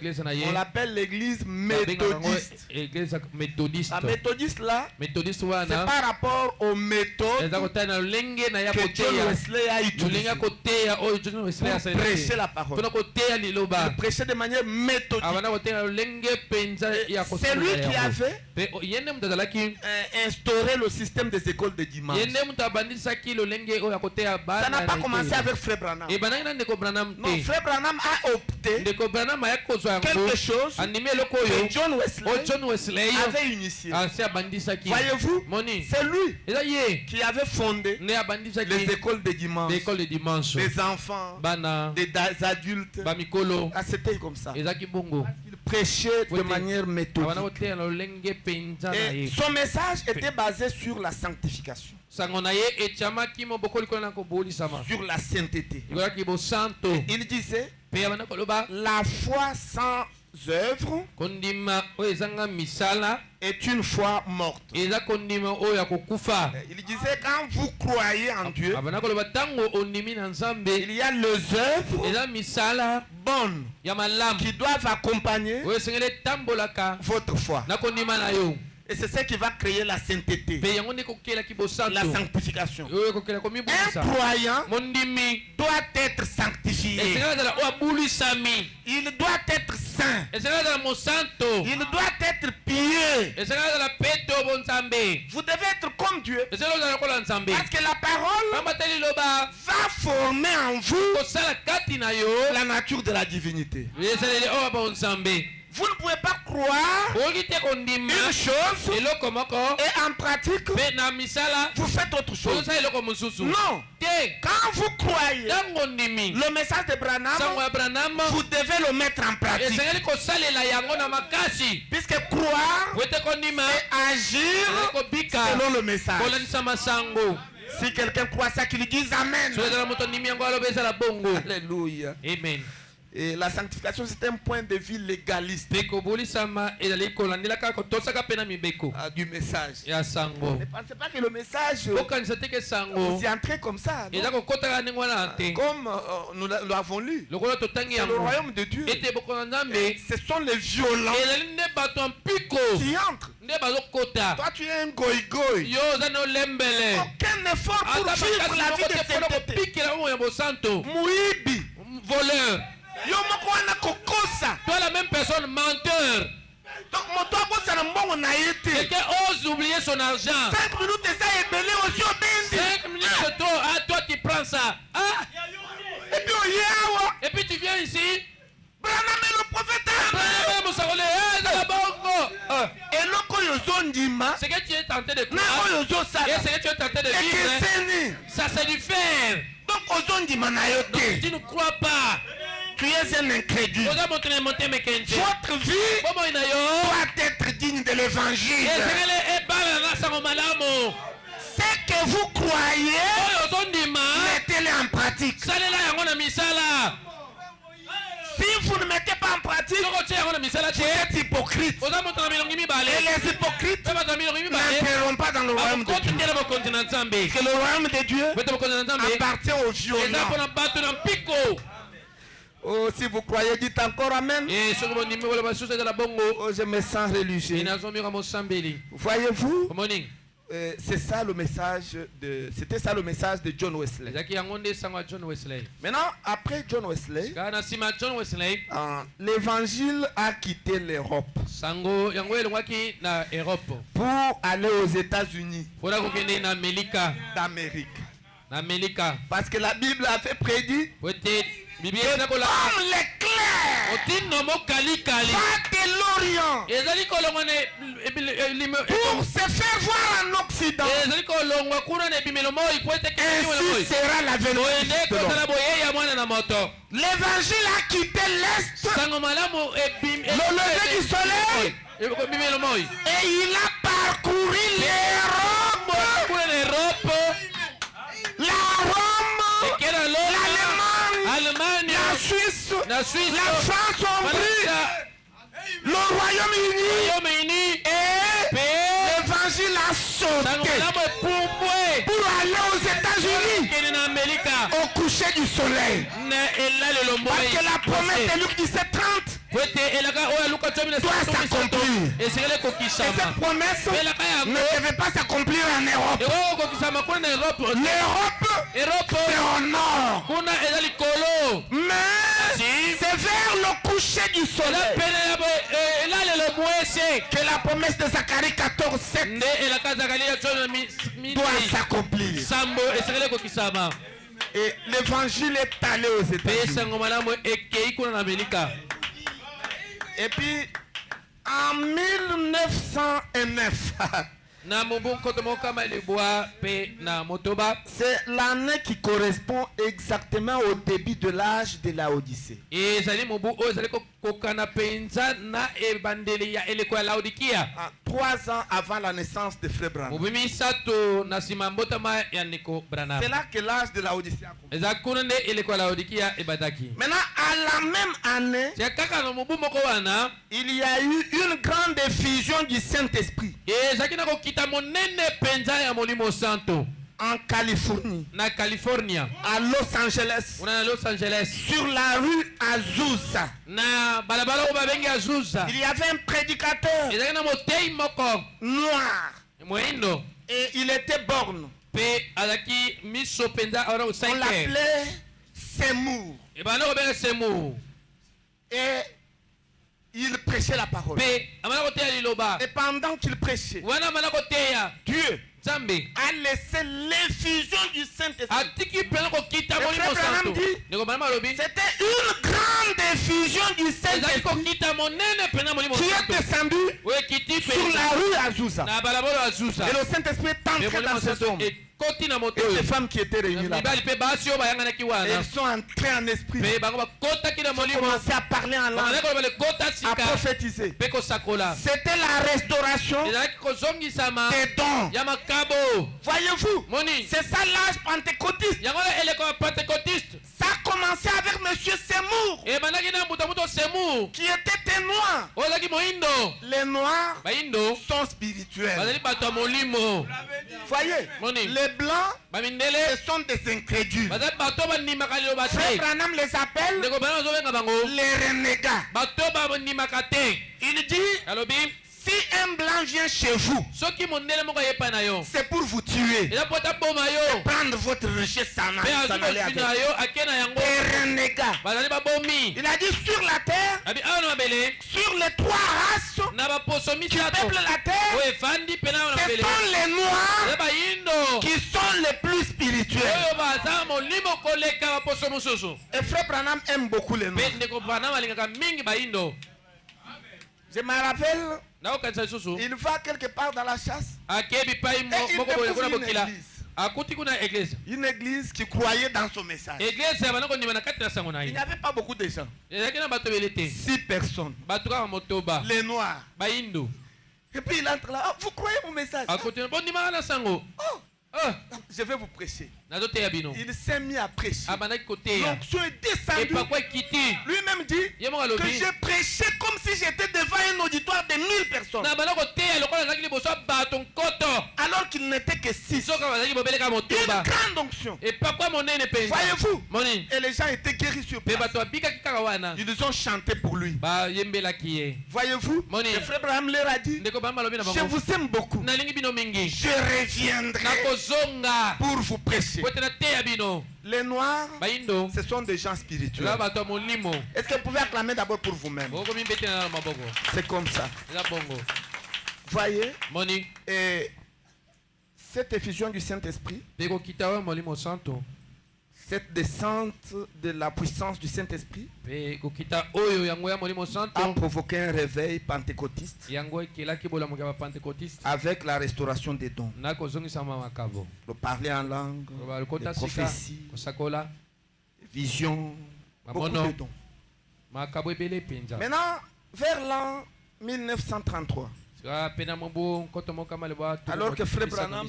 on l'appelle l'église méthodiste. La méthodiste là, c'est par rapport aux méthodes que John Wesley a utilisées pour prêcher la parole. Il prêchait de manière méthodique. C'est lui qui avait instauré le système des écoles de dimanche. Ça n'a pas commencé avec Frère Branham. Non, Frère Branham a opté quelque chose que John Wesley avait initié. Voyez-vous, c'est lui qui avait fondé les écoles de dimanche. Des enfants, des adultes. C'était comme ça. Il prêchait de manière méthodique. Et son message était basé sur la sanctification, sur la sainteté. Il disait la foi sans œuvre est une foi morte. Il disait c'est quand vous croyez en Dieu, il y a les œuvres bonnes qui doivent accompagner votre foi. Et c'est ça qui va créer la sainteté, la sanctification. Un croyant doit être sanctifié. Il doit être saint. Il doit être pieux. Vous devez être comme Dieu. Parce que la parole va former en vous la nature de la divinité. Vous ne pouvez pas croire une chose et en pratique vous faites autre chose. Non. Quand vous croyez le message de Branham, vous devez le mettre en pratique. Puisque croire et agir selon le message. Si quelqu'un croit ça, qu'il dise Amen. Alléluia. Amen. Et la sanctification, c'est un point de vue légaliste du message. Ne pensez pas que le message vous y entrez comme ça. Comme nous l'avons lu. C'est le royaume de Dieu. Et ce sont les violents qui entrent. Toi, tu es un goï-goï. Aucun effort pour vivre la vie de sainteté. Mouibi. Voleur. Toi la même personne, menteur. Quelqu'un ose oublier son argent. 5 minutes de ça est belé aussi au bindi. 5 minutes de trop. Ah, toi tu prends ça. Ah. Et puis tu viens ici. Branham est le prophète. Ce que tu es tenté de croire et ce que tu es tenté de vivre, ça c'est du fer. Donc tu ne crois pas. Tu es un incrédule. Votre vie doit être digne de l'évangile. Ce que vous croyez, mettez-le en pratique. Si vous ne mettez pas en pratique, vous êtes hypocrite. Et les hypocrites n'entreront pas dans le royaume de Dieu. Parce que le royaume de Dieu appartient aux violents. Oh, si vous croyez, dites encore Amen. Oh, je me sens religieux. Voyez-vous, c'est ça le message c'était ça le message de John Wesley. Maintenant, après John Wesley, l'évangile a quitté l'Europe pour aller aux États-Unis d'Amérique. Parce que la Bible a fait prédire comme l'éclair va de l'Orient pour se faire voir en Occident. Ainsi sera l'avenir de l'homme. L'évangile a quitté l'Est, le lever du soleil, et il a parcouru l'Europe, la Rome, l'Allemagne, la Suisse, la France ont pris le Royaume-Uni et l'évangile a sauté pour aller aux États-Unis au coucher du soleil. Parce que la promesse de Luc 17:30 doit s'accomplir. Et cette promesse ne devait pas s'accomplir en Europe. L'Europe c'est au nord. Mais c'est vers le coucher du soleil que la promesse de Zacharie 14:7 doit s'accomplir. Et l'évangile est allé aux États-Unis. Et puis en 1909 c'est l'année qui correspond exactement au début de l'âge de la Odyssée. 3 ans avant la naissance de Frère Branham. C'est là que l'âge de la Odyssée a commencé. Maintenant, à la même année, il y a eu une grande effusion du Saint-Esprit. kokita monene penza ya molimo santo. En Californie, na California, à Los Angeles, sur la rue Azusa, na balabala babengi Azusa, il y avait un prédicateur noir et il était borgne. On l'appelait Seymour et il prêchait la parole. Et pendant qu'il prêchait, Dieu a laissé l'effusion du Saint-Esprit. C'était une grande effusion du Saint-Esprit qui est descendue sur la rue Azusa. Et le Saint-Esprit est entré dans ces hommes. Et ces femmes qui étaient réunies là, elles sont entrées en esprit. Elles ont commencé à parler en langue, à prophétiser. C'était la restauration des dons. Voyez-vous, c'est ça l'âge pentecôtiste. Ça a commencé avec monsieur Seymour, qui était témoin. Les noirs sont spirituels. Voyez, les blancs, ce sont des incrédules. Frère Branham les appelle les renégats. Il dit, si un blanc vient chez vous, c'est pour vous tuer et prendre votre richesse sans aller avec. Les renégats. Il a dit sur la terre, sur les trois races qui peuplent la terre, ce sont les noirs qui sont les plus spirituels. Et Frère Branham aime beaucoup les noirs. Je me rappelle, il va quelque part dans la chasse et il découvre une église qui croyait dans son message. Il n'y avait pas beaucoup de gens. 6 personnes. Les noirs. Et puis il entre là. Oh, vous croyez mon message? Oh, je vais vous prêcher. Il s'est mis à prêcher. L'onction est descendue. Lui-même dit que j'ai prêché comme si j'étais devant un auditoire de 1000 personnes. Alors qu'il n'était que 6. Une grande onction. Voyez-vous? Et les gens étaient guéris sur place. Ils ont chanté pour lui. Voyez-vous? Le frère Abraham leur a dit, je vous aime beaucoup. Je reviendrai pour vous prêcher. Les noirs, ce sont des gens spirituels. Est-ce que vous pouvez acclamer d'abord pour vous-même? C'est comme ça. Voyez? Et cette effusion du Saint-Esprit, cette descente de la puissance du Saint-Esprit a provoqué un réveil pentecôtiste avec la restauration des dons. Le parler en langue, les prophéties, visions, beaucoup de dons. Maintenant, vers l'an 1933, alors que Frère Branham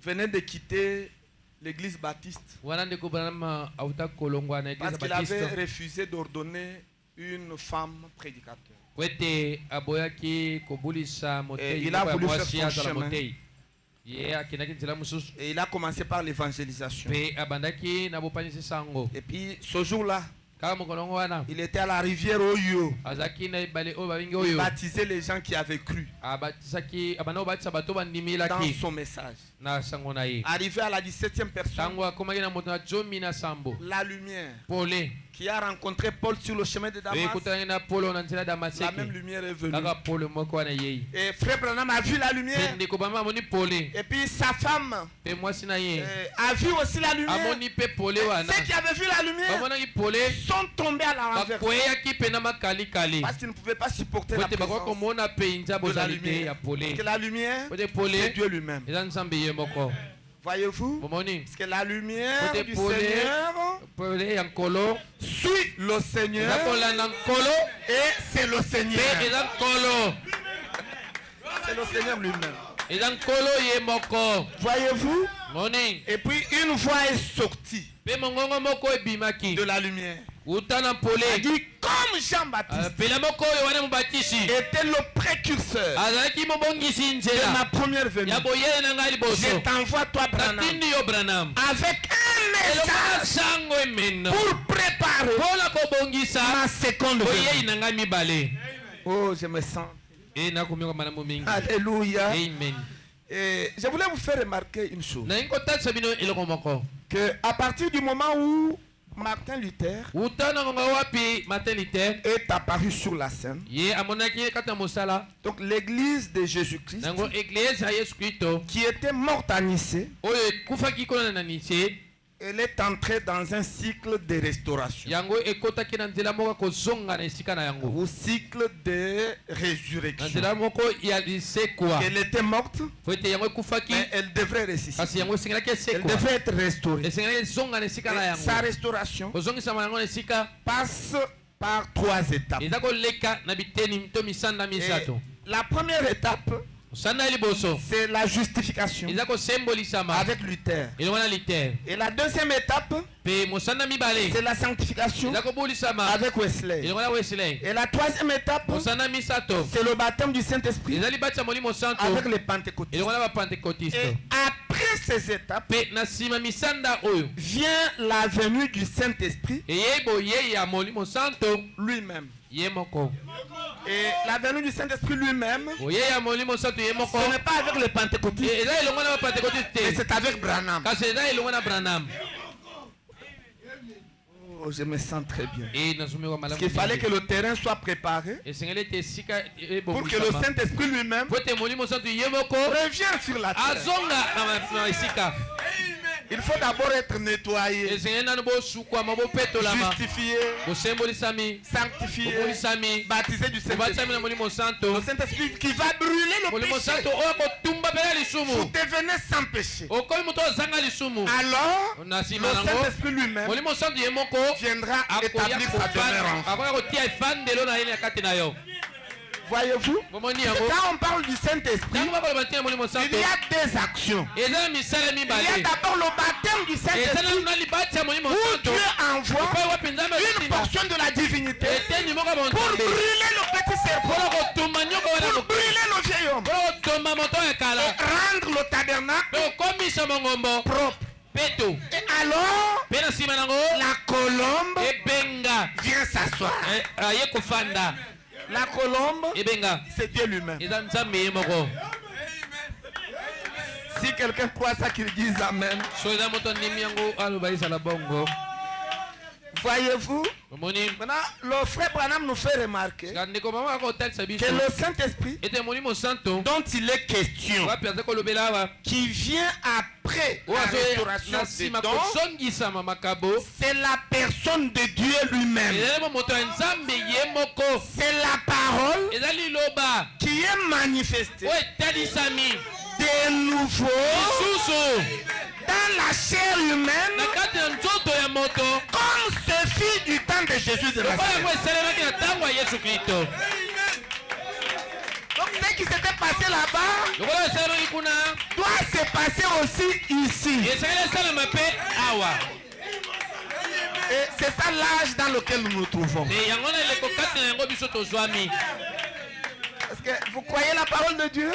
venait de quitter l'église baptiste, parce qu'il avait refusé d'ordonner une femme prédicateur. Et il a voulu faire son chemin. Et il a commencé par l'évangélisation. Et puis ce jour-là, il était à la rivière Oyo. Il baptisait les gens qui avaient cru dans son message. Arrivé à la 17e personne, la lumière qui a rencontré Paul sur le chemin de Damas, la même lumière est venue. Et Frère Branham a vu la lumière. Et puis sa femme a vu aussi la lumière. Ceux qui avaient vu la lumière sont tombés à la renverse parce qu'ils ne pouvaient pas supporter la présence de la lumière. Que la lumière, c'est Dieu lui-même. Voyez-vous? Parce que la lumière du Seigneur suit le Seigneur et c'est le Seigneur. C'est le Seigneur lui-même. Voyez-vous? Et puis une voix est sortie de la lumière. Il dit comme Jean-Baptiste était le précurseur de ma première venue. Je t'envoie toi Branham avec un message pour préparer ma seconde venue. Oh, je me sens. Alléluia. Amen. Et je voulais vous faire remarquer une chose. Que à partir du moment où Martin Luther est apparu sur la scène, donc l'église de Jésus-Christ, qui était morte à Nicée, elle est entrée dans un cycle de restauration, ou cycle de résurrection. Elle était morte, mais elle devrait ressusciter. Elle devrait être restaurée. Et sa restauration passe par 3 étapes. Et la première étape, c'est la justification avec Luther. Et la deuxième étape, c'est la sanctification avec Wesley. Et la troisième étape, c'est le baptême du Saint-Esprit avec les pentecôtistes. Et après ces étapes, vient la venue du Saint-Esprit lui-même. Et la venue du Saint-Esprit lui-même, ce n'est pas avec les pentecôtistes, mais c'est avec Branham. Oh, je me sens très bien. Parce qu'il fallait que le terrain soit préparé pour que le Saint-Esprit lui-même revienne sur la terre. Il faut d'abord être nettoyé, justifié, sanctifié, baptisé du Saint-Esprit. Le Saint-Esprit qui va brûler le péché. Vous devenez sans péché. Alors, le Saint-Esprit lui-même viendra établir sa demeure. Voyez-vous, quand on parle du Saint-Esprit, il y a des actions. Il y a d'abord le baptême du Saint-Esprit où Dieu envoie une portion de la divinité pour brûler le petit serpent, pour brûler le vieil homme et rendre le tabernacle propre. Et alors, la colombe vient s'asseoir. La colombe, c'est Dieu lui-même. Si quelqu'un croit ça, qu'il dise Amen. Voyez-vous, maintenant, le frère Branham nous fait remarquer que le Saint-Esprit dont il est question, qui vient après la restauration des dons, c'est la personne de Dieu lui-même. C'est la parole qui est manifestée de nouveau dans la chair humaine, comme ce fut du temps de Jésus de Nazareth. Donc ce qui s'était passé là-bas doit se passer aussi ici. Et c'est ça l'âge dans lequel nous nous trouvons. Est-ce que vous croyez la parole de Dieu?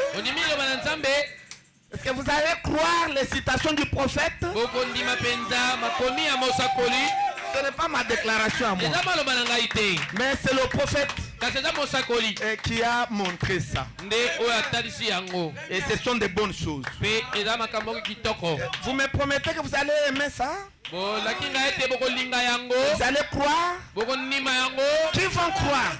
Est-ce que vous allez croire les citations du prophète? Ce n'est pas ma déclaration à moi, mais c'est le prophète qui a montré ça. Et ce sont des bonnes choses. Vous me promettez que vous allez aimer ça? Vous allez croire? Qui vont croire?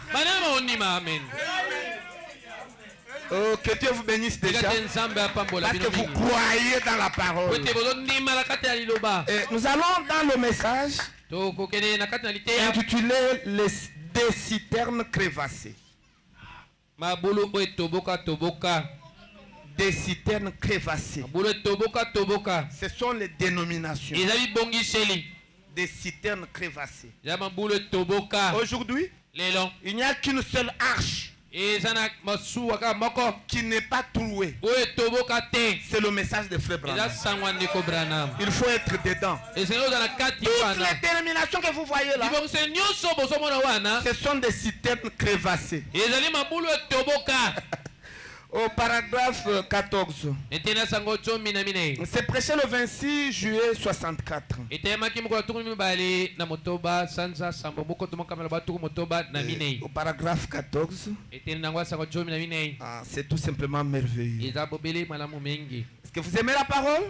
Oh, que Dieu vous bénisse déjà. Parce que vous croyez dans la parole. Et nous allons dans le message intitulé des citernes crévassées. Des citernes crévassées. Ce sont les dénominations. Des citernes crévassées. Aujourd'hui, il n'y a qu'une seule arche qui n'est pas troué. C'est le message de Frère Branham. Il faut être dedans. Toutes les dénominations que vous voyez là, ce sont des citernes crevassées. Au paragraphe 14. C'est prêché le 26 juillet 64. Au paragraphe 14. C'est tout simplement merveilleux. Est-ce que vous aimez la parole?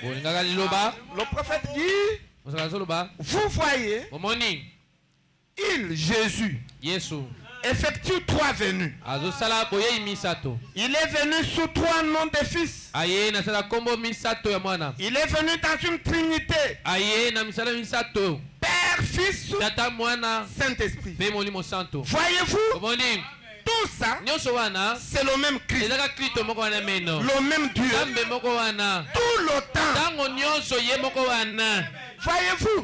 Le prophète dit, vous voyez, Jésus, effectue 3 venues. Il est venu sous 3 noms de fils. Il est venu dans une trinité. Père, Fils, Saint-Esprit. Voyez-vous, tout ça, c'est le même Christ. Le même Dieu. Tout le temps. Voyez-vous,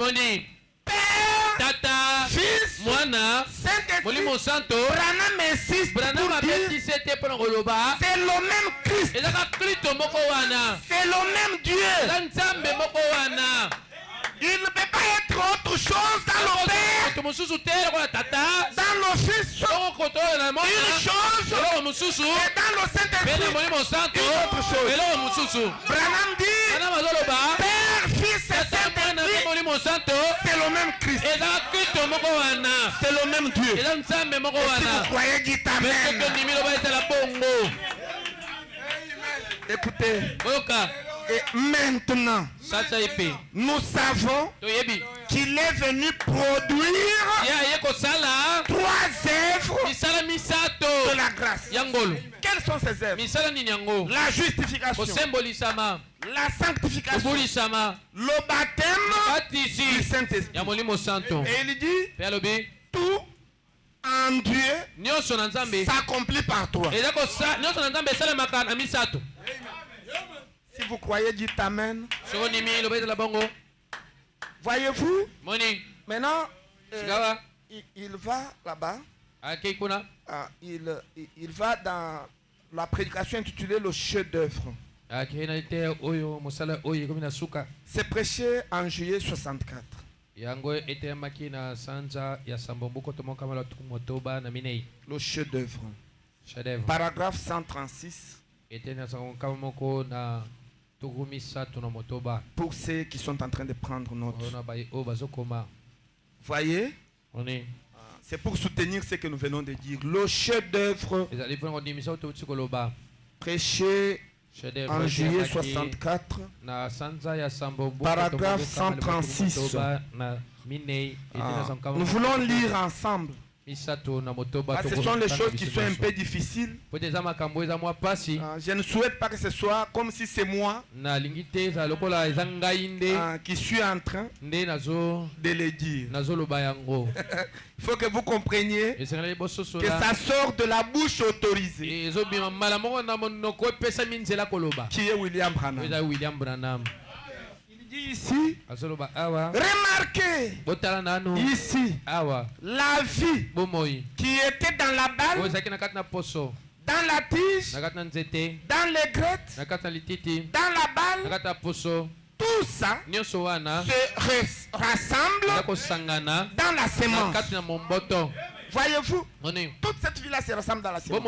Père, Tata, Fils, Moana, Saint-Esprit, Branham insiste pour dire c'est le même Christ. C'est le même Dieu. Il ne peut pas être autre chose dans le Père, dans le Fils, une chose, et dans le Saint-Esprit, une autre chose. Branham dit, Père, Fils et Saint-Esprit, c'est le même Christ. C'est le même Dieu. Et si vous croyez, dites Amen. Écoutez. Et maintenant, nous savons qu'il est venu produire 3 œuvres de la grâce. Quelles sont ces œuvres? La justification, la sanctification, le baptême du Saint-Esprit. Et il dit, tout en Dieu s'accomplit par toi. Si vous croyez, dites Amen. Voyez-vous, maintenant, il va là-bas. Il va dans la prédication intitulée le chef-d'œuvre. C'est prêché en juillet 64. Le chef-d'œuvre. Paragraphe 136. Pour ceux qui sont en train de prendre note. Voyez, c'est pour soutenir ce que nous venons de dire. Le chef-d'œuvre prêché en juillet 64, paragraphe 136. Nous voulons lire ensemble. Ce sont les choses qui sont un peu difficiles. Je ne souhaite pas que ce soit comme si c'est moi qui suis en train de les dire. Il faut que vous compreniez que ça sort de la bouche autorisée, qui est William Branham. Ici, remarquez ici la vie qui était dans la balle, dans la tige, dans les grettes, dans la balle. Tout ça se rassemble dans la semence. Voyez-vous, toute cette vie-là se rassemble dans la semence.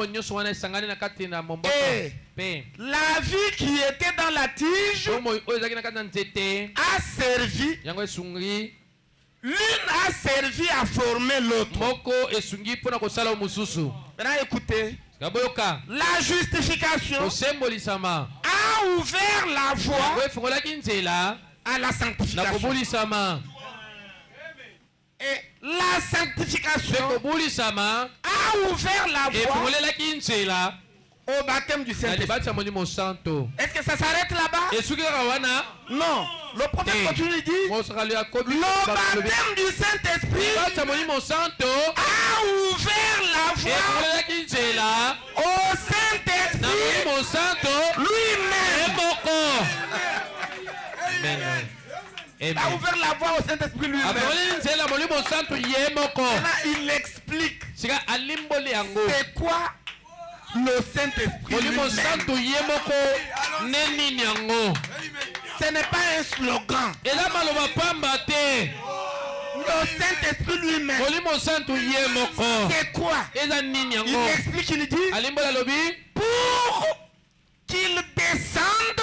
Et la vie qui était dans la tige a servi, l'une a servi à former l'autre. Maintenant écoutez, la justification a ouvert la voie à la sanctification. Et la sanctification a ouvert la voie au baptême du Saint-Esprit. Est-ce que ça s'arrête là-bas? Non. Le prophète continue et dit, le baptême du Saint-Esprit a ouvert la voie au Saint-Esprit lui-même. Il a ouvert la voie au Saint-Esprit lui-même. Maintenant, il explique. C'est quoi le Saint-Esprit lui-même? Ce n'est pas un slogan. Le Saint-Esprit lui-même. C'est quoi? Il explique, il dit, pour qu'il descende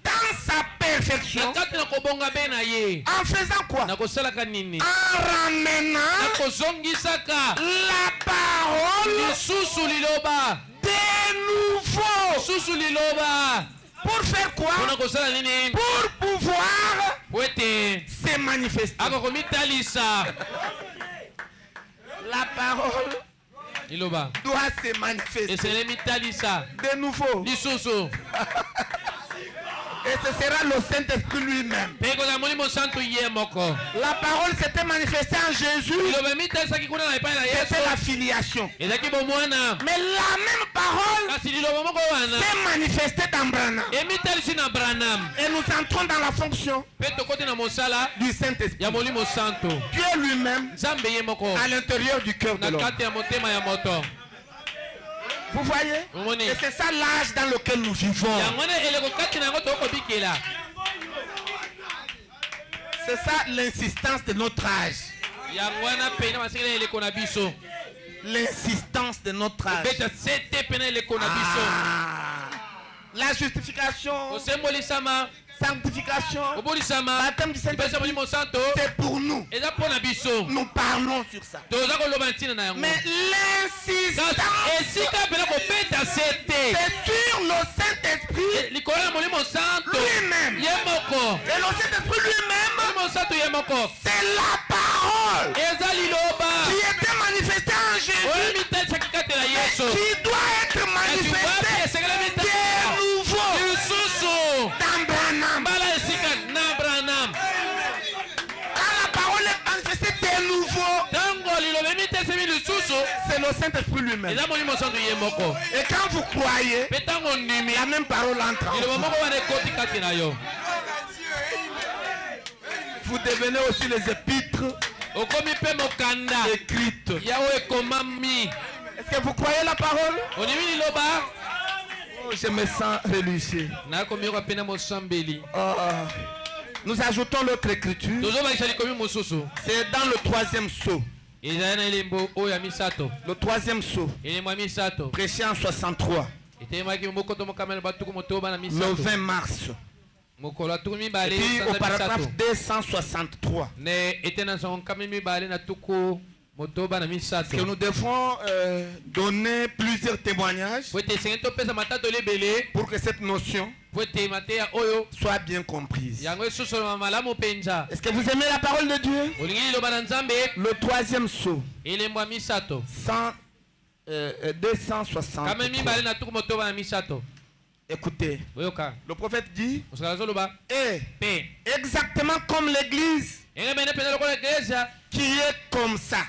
dans sa perfection. En faisant quoi? En ramenant la parole de nouveau. Pour faire quoi? Pour pouvoir se manifester. La parole doit se manifester de nouveau. Et ce sera le Saint-Esprit lui-même. La parole s'était manifestée en Jésus. C'était la filiation. Mais la même parole s'est manifestée dans Branham. Et nous entrons dans la fonction du Saint-Esprit. Dieu lui-même à l'intérieur du cœur de l'homme. Vous voyez? Et c'est ça l'âge dans lequel nous vivons. C'est ça l'insistance de notre âge. L'insistance de notre âge. La justification, sanctification, baptême du Saint-Esprit, c'est pour nous. Nous parlons sur ça. Mais l'insistance, c'est sur le Saint-Esprit lui-même. Et le Saint-Esprit lui-même, c'est la parole qui était manifestée en Jésus et qui doit être manifestée de nouveau dans Branham. Quand la parole est manifestée de nouveau, c'est le Saint-Esprit lui-même. Et quand vous croyez, la même parole entre en vous. Vous devenez aussi les épîtres écrites. Est-ce que vous croyez la parole? Oh, je me sens religieux. Nous ajoutons l'autre écriture. C'est dans le troisième sceau. Le troisième sceau. Prêché en 63. Le 20 mars. Et puis au paragraphe 263. Que nous devons donner plusieurs témoignages pour que cette notion soit bien comprise. Est-ce que vous aimez la parole de Dieu? Le troisième sceau, 263. Écoutez, le prophète dit, et exactement comme l'église qui est comme ça.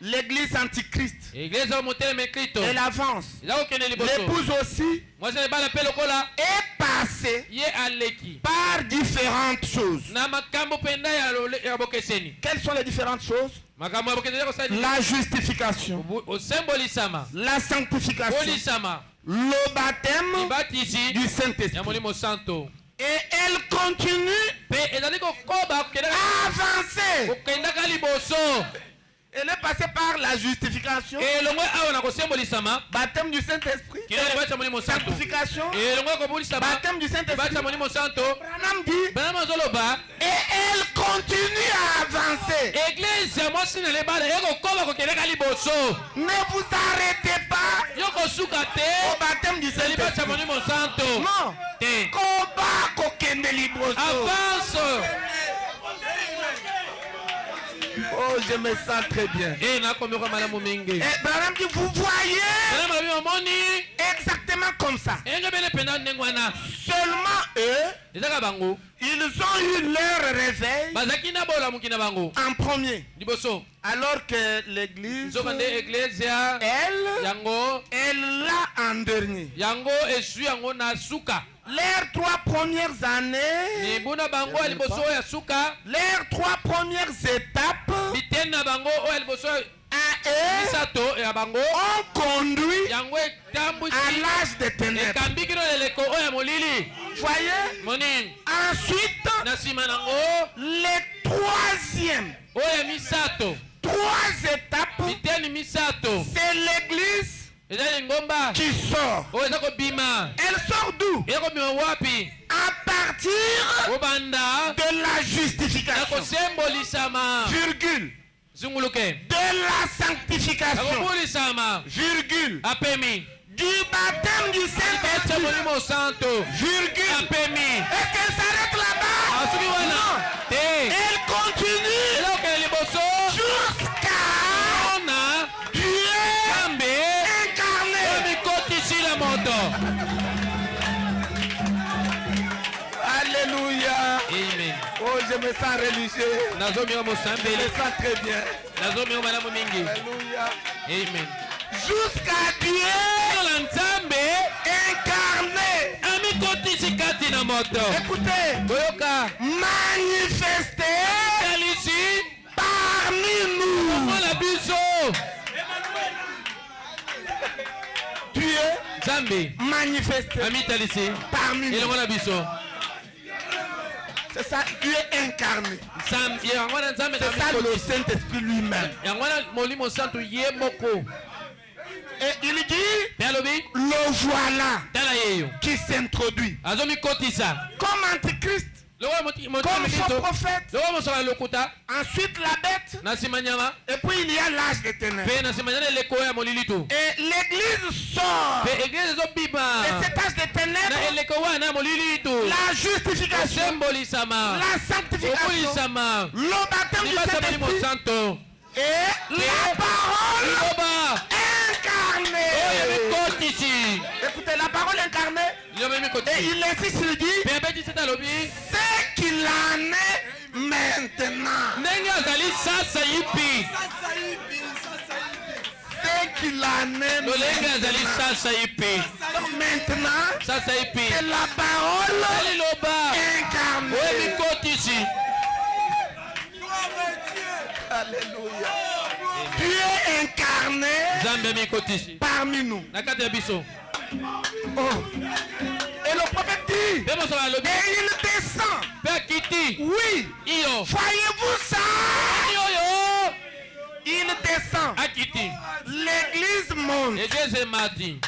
L'église antichrist, elle avance. L'épouse aussi est passée par différentes choses. Quelles sont les différentes choses? La justification, la sanctification, le baptême du Saint-Esprit. Et elle continue à avancer. Elle est passée par la justification, baptême du Saint-Esprit, sanctification, baptême du Saint-Esprit. Branham dit, et elle continue à avancer. Ne vous arrêtez pas au baptême du Saint-Esprit. Non. Oh, je me sens très bien. Et Branham dit, vous voyez exactement comme ça. Seulement eux, ils ont eu leur réveil en premier. Alors que l'église, elle l'a en dernier. Les 3 premières années, les 3 premières étapes ont conduit à l'âge des ténèbres. Voyez? Ensuite, les troisième. 3 étapes, c'est l'église qui sort. Elle sort d'où? À partir de la justification, virgule, de la sanctification, virgule, du baptême du Saint-Esprit, virgule. Est-ce qu'elle s'arrête là-bas? Non. Elle continue jusqu'à Dieu incarné. Alléluia. Amen. Oh, je me sens religieux. Je me sens très bien. Alléluia. Amen. Jusqu'à Dieu incarné. Écoutez, manifesté parmi nous. Dieu manifesté parmi nous. C'est ça, Dieu incarné. C'est ça le Saint-Esprit lui-même. Et il dit, le voilà qui s'introduit comme antichrist, comme faux prophète. Ensuite la bête. Et puis il y a l'âge des ténèbres. Et l'église sort de cet âge des ténèbres. La justification, la sanctification, le baptême du Saint-Esprit et la parole incarnée. Écoutez, la parole incarnée. Et il insiste, il dit, c'est qu'il en est maintenant. C'est qu'il en est maintenant. C'est la parole incarnée. Alléluia. Dieu incarné parmi nous. Oh. Et le prophète dit, et il descend. Oui. Voyez-vous ça? Il descend. L'église monte.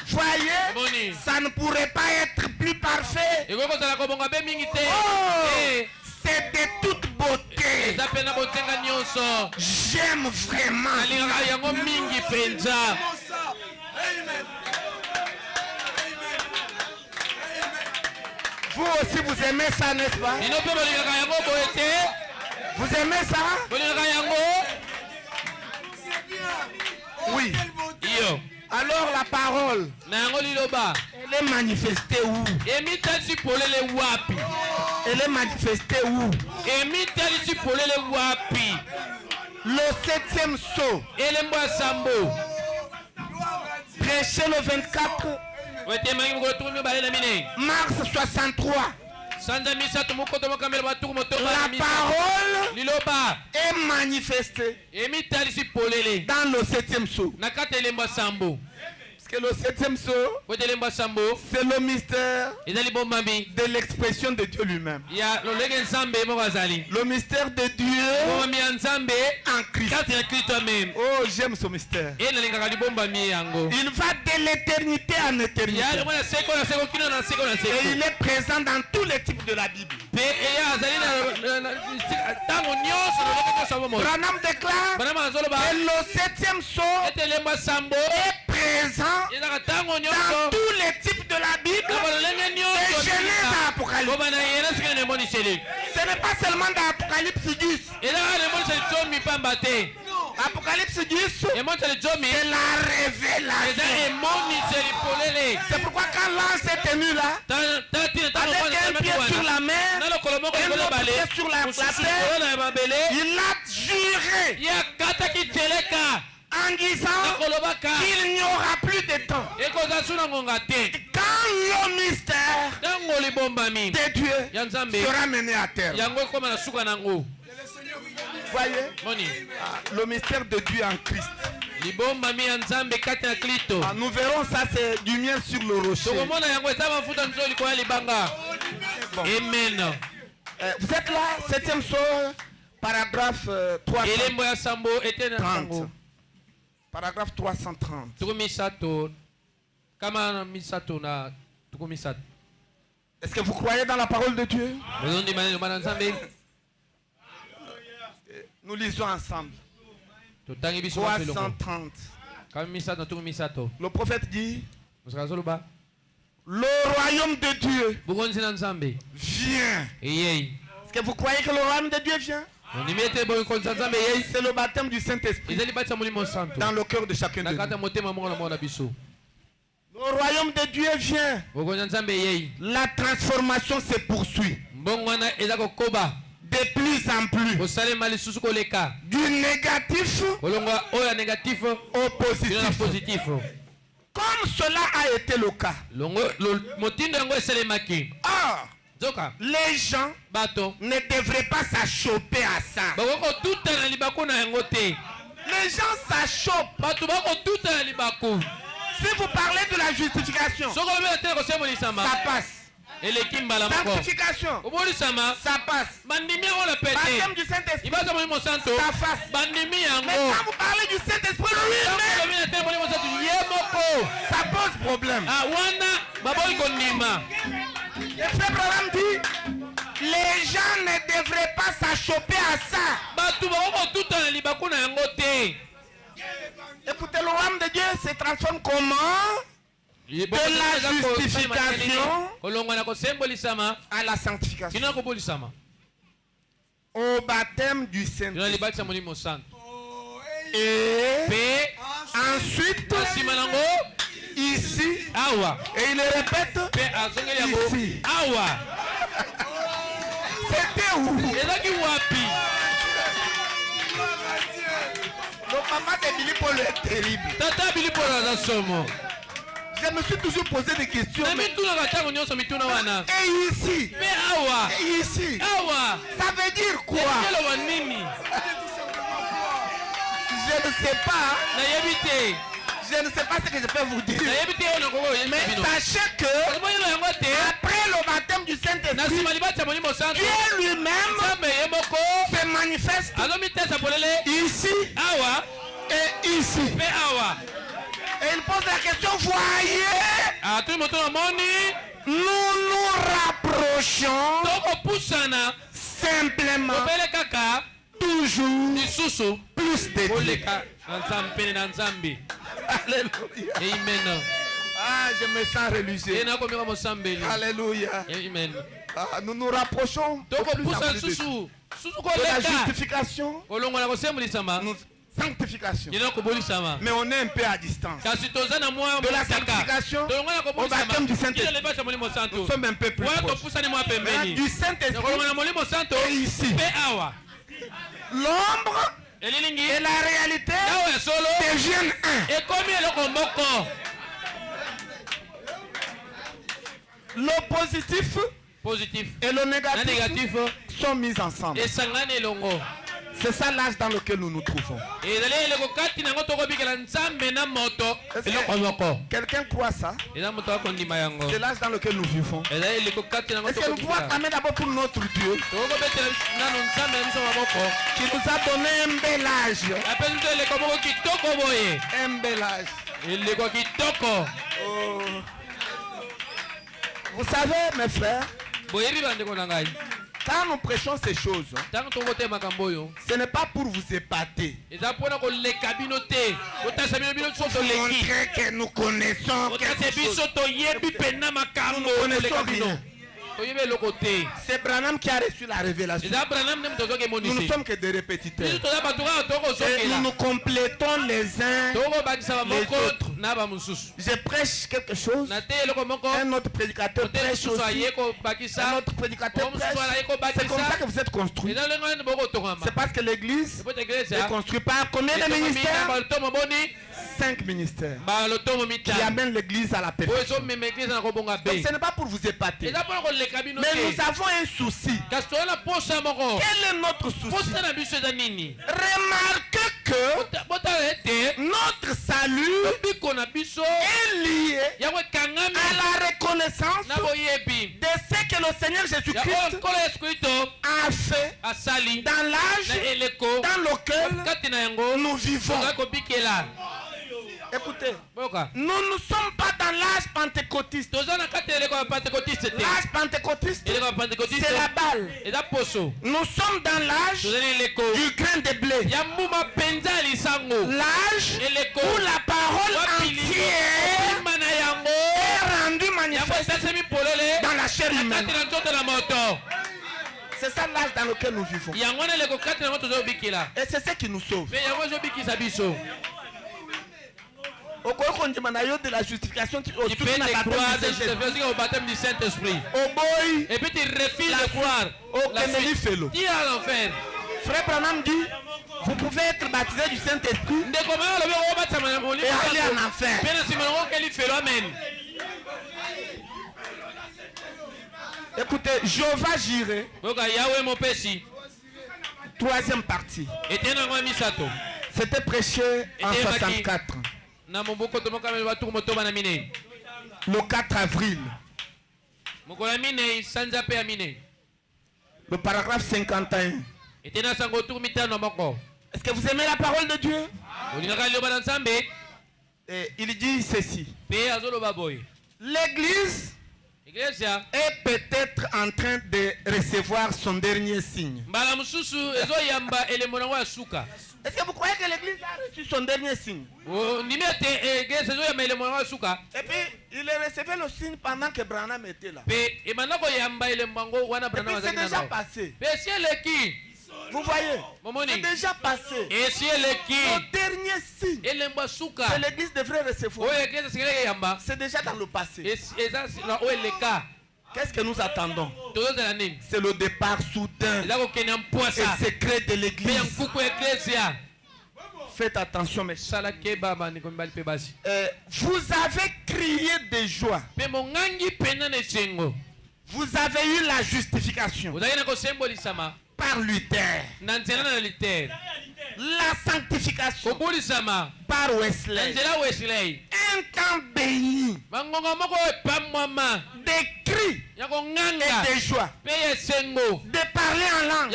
Voyez, ça ne pourrait pas être plus parfait. Oh, c'est de toute beauté. J'aime vraiment. Vous aussi vous aimez ça, n'est-ce pas? Vous aimez ça? Oui. Alors la parole, elle est manifestée où? Elle est manifestée où? Le 7e sceau. Prêché le 24 mars 63. La parole est manifestée dans le 7e sceau. Parce que le 7e sceau, c'est le mystère de l'expression de Dieu lui-même. Le mystère de Dieu en Christ. Oh, j'aime ce mystère. Il va de l'éternité en éternité. Et il est présent dans tous les types de la Bible. Branham déclare que le 7e sceau est présent dans tous les types de la Bible, de Genèse à Apocalypse. Ce n'est pas seulement dans Apocalypse 10. Apocalypse 10, c'est la révélation. C'est pourquoi quand l'ange s'est tenu là, avec un pied sur la mer et l'autre pied sur la terre, il a juré en disant qu'il n'y aura plus de temps. Quand le mystère de Dieu sera mené à terme. Voyez? Le mystère de Dieu en Christ. Nous verrons ça, c'est du miel sur le rocher. Bon. Amen. Vous êtes là, 7e soir, paragraphe 330. Paragraphe 330. Est-ce que vous croyez dans la parole de Dieu? Nous lisons ensemble. 330. Le prophète dit, le royaume de Dieu vient. Est-ce que vous croyez que le royaume de Dieu vient? C'est le baptême du Saint-Esprit dans le cœur de chacun de nous. Le royaume de Dieu vient. La transformation se poursuit. De plus en plus. Du négatif au positif. Comme cela a été le cas. Or, les gens ne devraient pas s'achoper à ça. Les gens s'achoppent. Si vous parlez de la justification, ça passe. Sanctification, ça passe. Baptême du Saint-Esprit, ça passe. Mais quand vous parlez du Saint-Esprit lui-même, ça pose problème. Et Frère Branham dit, les gens ne devraient pas s'achoper à ça. Écoutez, le royaume de Dieu se transforme comment? De la justification à la sanctification. Au baptême du Saint-Esprit. Et ensuite, ici, et il le répète, ici. C'était où? Le papa de Billy Paul est terrible. Je me suis toujours posé des questions. Et ici? Et ici? Ça veut dire quoi? Je ne sais pas. Je ne sais pas ce que je peux vous dire. Mais sachez que après le baptême du Saint-Esprit, Dieu lui-même se manifeste ici et ici. Et il pose la question, voyez, nous nous rapprochons simplement toujours plus de Dieu. Alléluia. Amen. Ah, je me sens religieux. Alléluia. Amen. Ah, nous nous rapprochons de la justification, sanctification. Mais on est un peu à distance. De la sanctification au baptême du Saint-Esprit, nous sommes un peu plus proches. Mais du Saint-Esprit et ici, l'ombre et la réalité deviennent un. Le positif et le négatif sont mis ensemble. C'est ça l'âge dans lequel nous nous trouvons. Quelqu'un croit ça? C'est l'âge dans lequel nous vivons. Est-ce que nous pouvons acclamer d'abord pour notre Dieu qui nous a donné un bel âge? Un bel âge. Oh. Vous savez, mes frères, quand nous prêchons ces choses, ce n'est pas pour vous épater. Pour montrer que nous connaissons quelque chose. Nous ne connaissons rien. C'est Branham qui a reçu la révélation. Nous ne sommes que des répétiteurs. Et nous nous complétons les uns les autres. Je prêche quelque chose. Un autre prédicateur prêche aussi. Un autre prédicateur prêche. C'est comme ça que vous êtes construits. C'est parce que l'église est construite par combien de ministères? 5 ministères qui amènent l'église à la perfection. Donc ce n'est pas pour vous épater. Mais nous avons un souci. Quel est notre souci? Remarquez que notre salut est lié à la reconnaissance de ce que le Seigneur Jésus-Christ a fait dans l'âge dans lequel nous vivons. Écoutez, nous ne sommes pas dans l'âge pentecôtiste. L'âge pentecôtiste, c'est la balle. Nous sommes dans l'âge du grain de blé. L'âge où la parole entière est rendue manifeste dans la chair humaine. C'est ça l'âge dans lequel nous vivons. Et c'est ce qui nous sauve. De la justification au baptême du Saint-Esprit. Et puis tu refuses de croire. Dis à l'enfer. Frère Branham dit, vous pouvez être baptisé du Saint-Esprit et aller en enfer. Écoutez, Jéhovah Jireh, troisième partie. C'était prêché en 64. Le 4 avril. Le paragraphe 51. Est-ce que vous aimez la parole de Dieu? Et il dit ceci. L'église est peut-être en train de recevoir son dernier signe. Est-ce que vous croyez que l'église a reçu son dernier signe? Et puis, il a reçu le signe pendant que Branham était là. Et puis, c'est déjà passé. Vous voyez, c'est déjà passé. Le dernier signe que l'église devrait recevoir, c'est déjà dans le passé. Qu'est-ce que nous attendons? C'est le départ soudain et secret de l'église. Faites attention, mes chers. Vous avez crié de joie. Vous avez eu la justification par Luther. La sanctification par Wesley. Un temps béni. Des cris et de joie. De parler en langue.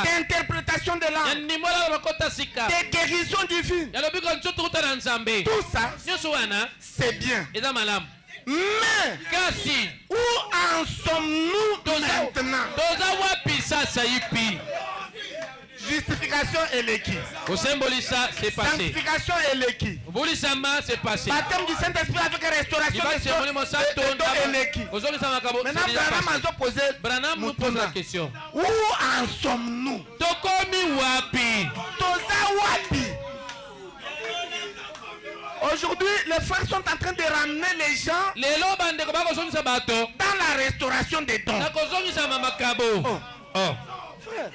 D'interprétation de langue. De guérison divine. Tout ça, c'est bien. Mais où en sommes-nous maintenant? Justification est l'équipe. Sanctification est l'équipe. Baptême du Saint-Esprit avec restauration est l'équipe. Maintenant, Branham nous pose la question. Où en sommes-nous? Aujourd'hui, les frères sont en train de ramener les gens dans la restauration des dons. Frère,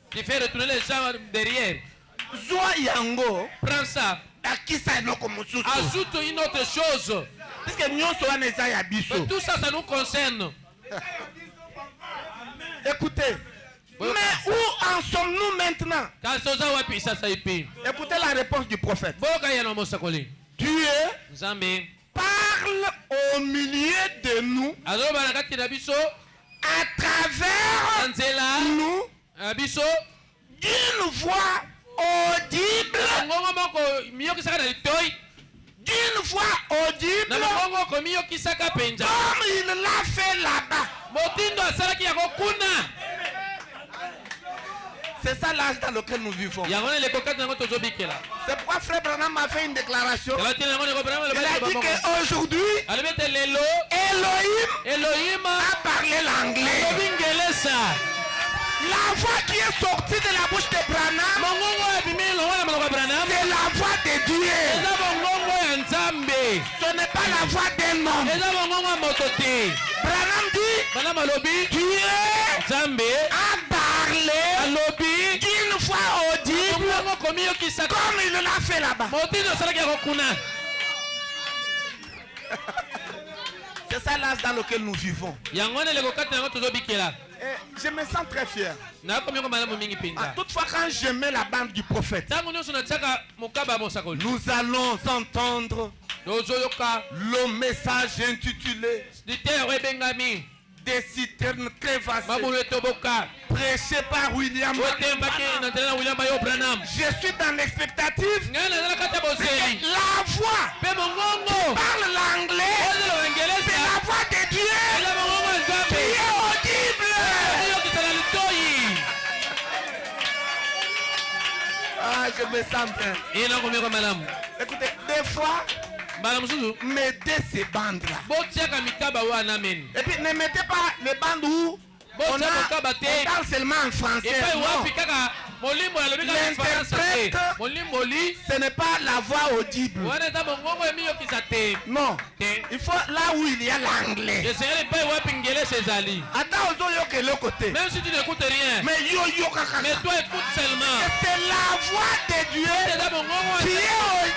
tu fais retourner les gens derrière. Prends ça. Ajoute une autre chose. Tout ça, ça nous concerne. Écoutez. Mais où en sommes-nous maintenant? Écoutez la réponse du prophète. Dieu parle au milieu de nous à travers nous d'une voix audible, comme il l'a fait là-bas. C'est ça l'âge dans lequel nous vivons. C'est pourquoi Frère Branham a fait une déclaration. Il a dit qu'aujourd'hui, Elohim a parlé l'anglais. La voix qui est sortie de la bouche de Branham, c'est la voix de Dieu. Ce n'est pas la voix d'un homme. Branham dit, Dieu a parlé d'une voix audible Comme il l'a fait là-bas. C'est ça l'âge dans lequel nous vivons. Et je me sens très fier. Toutefois, quand je mets la bande du prophète, nous allons entendre le message intitulé Des citernes crévassées, prêché par William Branham. Je suis dans l'expectative. La voix qui parle l'anglais, c'est la voix de Dieu qui est audible. Ah, je me sens bien. Écoutez, des fois, mettez ces bandes-là. Et puis ne mettez pas les bandes où on parle seulement en français. L'interprète, ce n'est pas la voix audible. Non. Il faut là où il y a l'anglais. Attends, le côté. Même si tu n'écoutes rien. Mais mais toi écoute seulement. C'est la voix de Dieu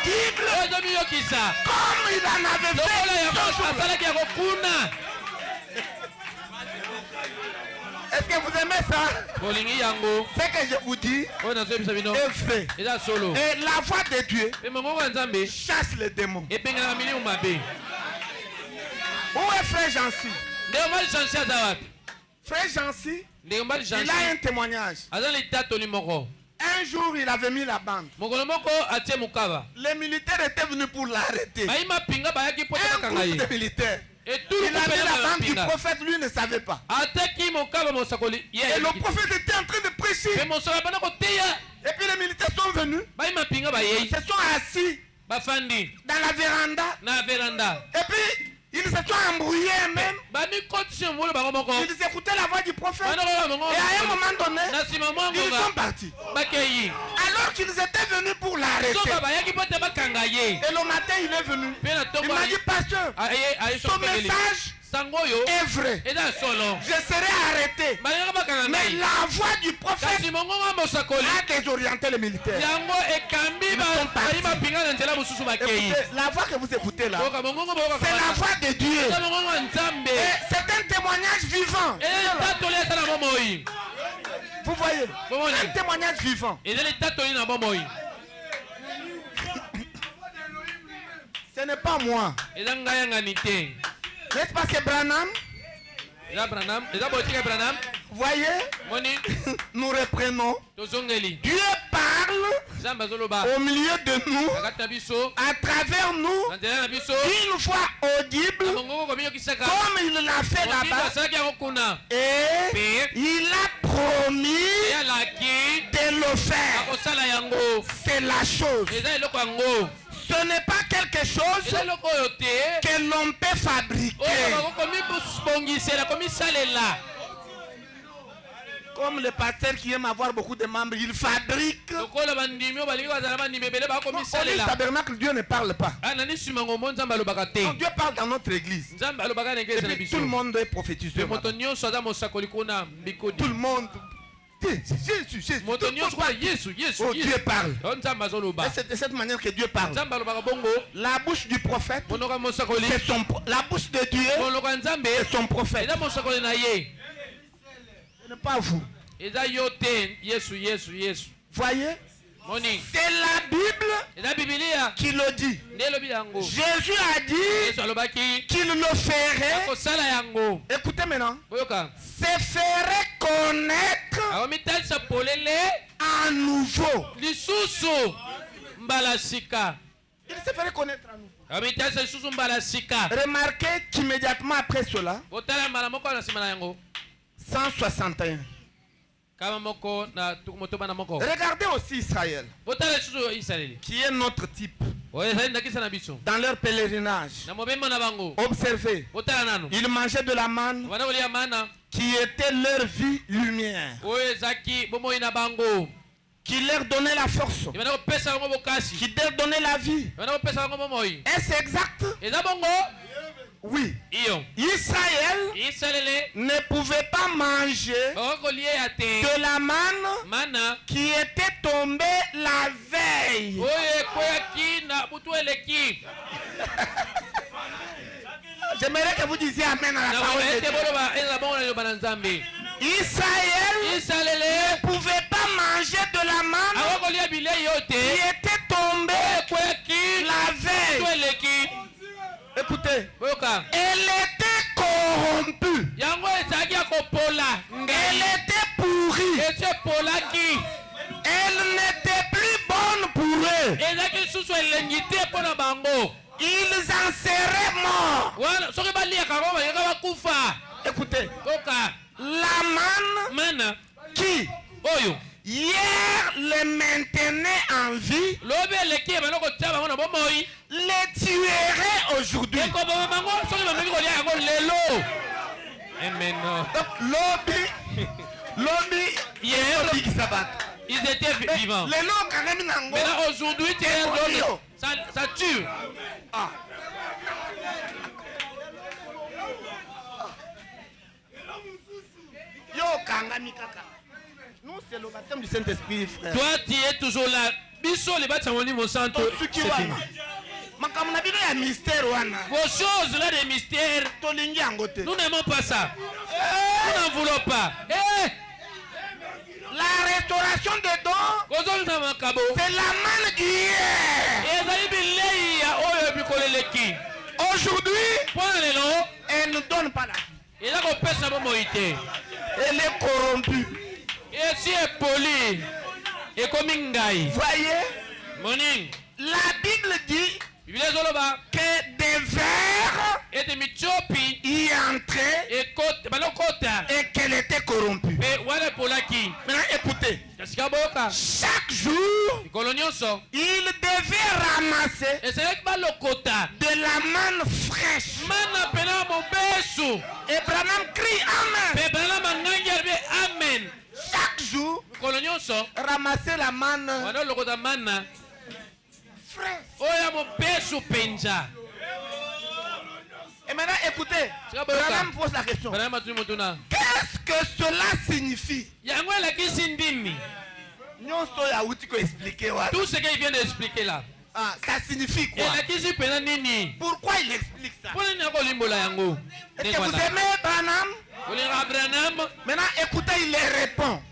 qui est audible. Comme il en avait fait. Est-ce que vous aimez ça? Ce que je vous dis est vrai. Et la voix de Dieu chasse les démons. Où est Frère Jancy? Frère Jancy, il a un témoignage. Un jour, il avait mis la bande. Les militaires étaient venus pour l'arrêter. Un groupe de militaires. Il avait la bande du prophète, lui ne savait pas. Et le prophète était en train de prêcher. Et puis les militaires sont venus. Ils se sont assis dans la véranda. Et puis ils se sont embrouillés même. Ils écoutaient la voix du prophète. Et à un moment donné, ils sont partis. Alors qu'ils étaient venus pour l'arrêter. Et le matin, il est venu. Il m'a dit, pasteur, son message est vrai. Je serai arrêté. Mais la voix du prophète a désorienté les militaires. Écoutez, la voix que vous écoutez là, c'est la voix de Dieu. Et c'est un témoignage vivant. Vous voyez, un témoignage vivant. Ce n'est pas moi. N'est-ce pas que Branham? Voyez, nous reprenons. Dieu parle au milieu de nous, à travers nous, une voix audible, comme il l'a fait là-bas. Et il a promis de le faire. C'est la chose. Ce n'est pas quelque chose que l'on peut fabriquer. Comme le pasteur qui aime avoir beaucoup de membres, il fabrique. Au tabernacle, Dieu ne parle pas. Donc, Dieu parle dans notre église. Et puis, tout le monde est prophétisé. Tout le monde. Jésus. Oh, Dieu parle. Et c'est de cette manière que Dieu parle. La bouche du prophète, c'est la bouche de Dieu, c'est son prophète. Ce n'est pas vous. Voyez? C'est la Bible qui le dit. Jésus a dit qu'il le ferait. Écoutez maintenant. Se ferait connaître à nouveau. Il se ferait connaître à nouveau. Remarquez qu'immédiatement après cela, 161. Regardez aussi Israël, qui est notre type. Dans leur pèlerinage, observez, ils mangeaient de la manne qui était leur vie lumière, qui leur donnait la force, qui leur donnait la vie. Est-ce exact? Oui. Israël ne pouvait pas manger de la manne qui était tombée la veille. J'aimerais que vous disiez amen à la parole de Dieu. Israël ne pouvait pas manger de la manne qui était tombée la veille. Écoutez, elle était corrompue. Elle était pourrie. Elle n'était plus bonne pour eux. Ils en seraient morts. Écoutez, la manne qui hier les maintenait en vie, les tuerait aujourd'hui. Lobby, ils étaient vivants. Maintenant aujourd'hui, ça tue. Nous, c'est le baptême du Saint-Esprit, frère. Toi, tu es toujours là. Biso, les bâtiments au niveau centre. Vos choses là, des mystères, nous n'aimons pas ça. Nous n'en voulons pas. La restauration des dons, c'est la manne d'hier. Aujourd'hui, elle ne donne pas la vie. Elle est corrompue. Et si est poli, et comme Ngai. Voyez, la Bible dit que des vers y entraient et qu'elle était corrompue. Maintenant écoutez, chaque jour, il devait ramasser de la manne fraîche. Et Branham crie Amen. Chaque jour, ramasser la manne fraîche. Et maintenant, écoutez, Branham pose la question. Qu'est-ce que cela signifie? Tout ce qu'il vient d'expliquer là. Ça signifie quoi? Pourquoi il explique ça? Est-ce que vous aimez Branham? Maintenant, écoutez, il les répond.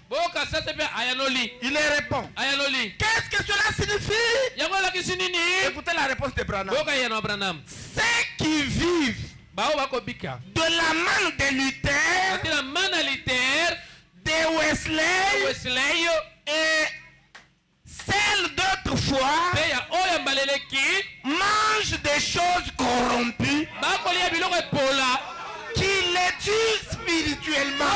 Il les répond. Qu'est-ce que cela signifie? Écoutez la réponse de Branham. Ceux qui vivent de la manne de Luther, de Wesley et celle d'autrefois mangent des choses corrompues qui les tuent spirituellement.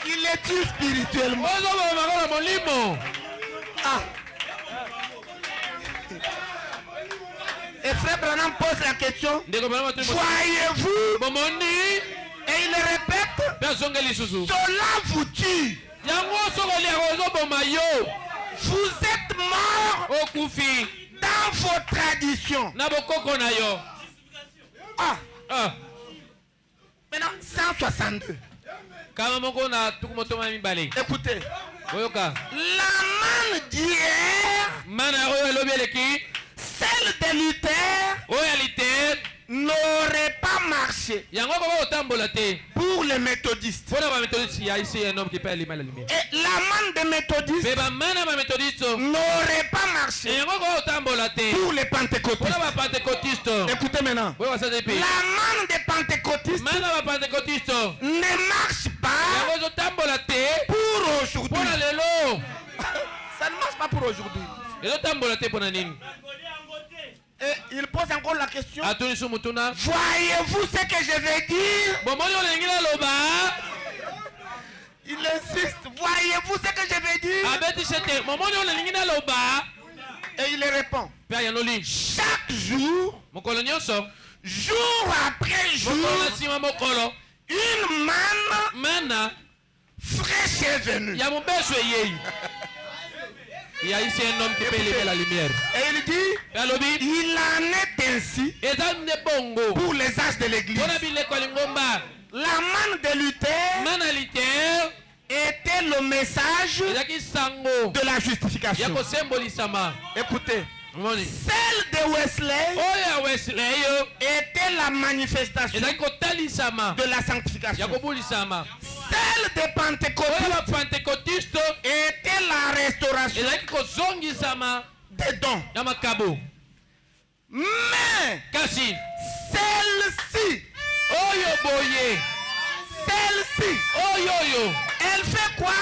Qui les tuent spirituellement. Et frère Branham pose la question. Voyez-vous? Et il répète. Cela vous tue. Vous êtes morts dans vos traditions. Maintenant, 162. Écoutez. La manne d'hier, celle de Luther, n'aurait pas marché pour les méthodistes. Et la manne des méthodistes n'aurait pas marché pour les pentecôtistes. Écoutez maintenant. La manne des pentecôtistes ne marche pas pour aujourd'hui. Ça ne marche pas pour aujourd'hui. Et il pose encore la question. Voyez-vous ce que je veux dire? Il insiste. Voyez-vous ce que je veux dire? Et il répond. Chaque jour, jour après jour, une manne fraîche est venue. Il y a ici un homme qui peut élever la lumière. Et il dit, il en est aussi pour les âges de l'église. La manne de Luther était le message de la justification. Écoutez, celle de Wesley était la manifestation de la sanctification. Celle des pentecôtistes était la restauration des dons. Mais celle-ci, elle fait quoi?